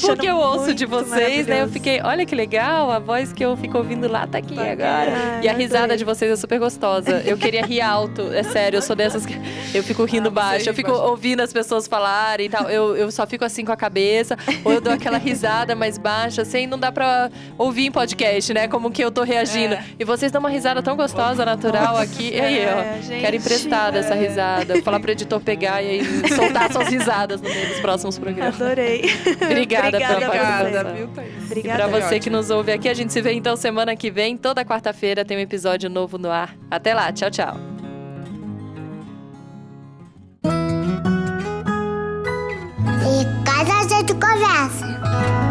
Porque eu ouço de vocês, né? Eu fiquei, olha que legal, a voz que eu fico ouvindo lá tá aqui agora. E a risada de vocês é super gostosa. Eu queria rir alto. É sério, eu sou dessas que eu fico rindo baixo. Eu fico ouvindo as pessoas falarem e tal. Eu só fico assim com a cabeça. Ou eu dou aquela risada mais baixa, assim. Não dá pra ouvir em podcast, né? Como que eu tô reagindo. E vocês dão uma risada tão gostosa, natural aqui. E aí, ó, gente, quero emprestar dessa risada. Vou falar pro editor pegar e aí soltar suas risadas no meio dos próximos programas. Adorei. Obrigada pela participação. Viu, Thaís? Obrigada. E pra você que nos ouve aqui, a gente se vê então semana que vem. Toda quarta-feira tem um episódio novo no ar. Até lá, tchau, tchau. E casa a gente conversa.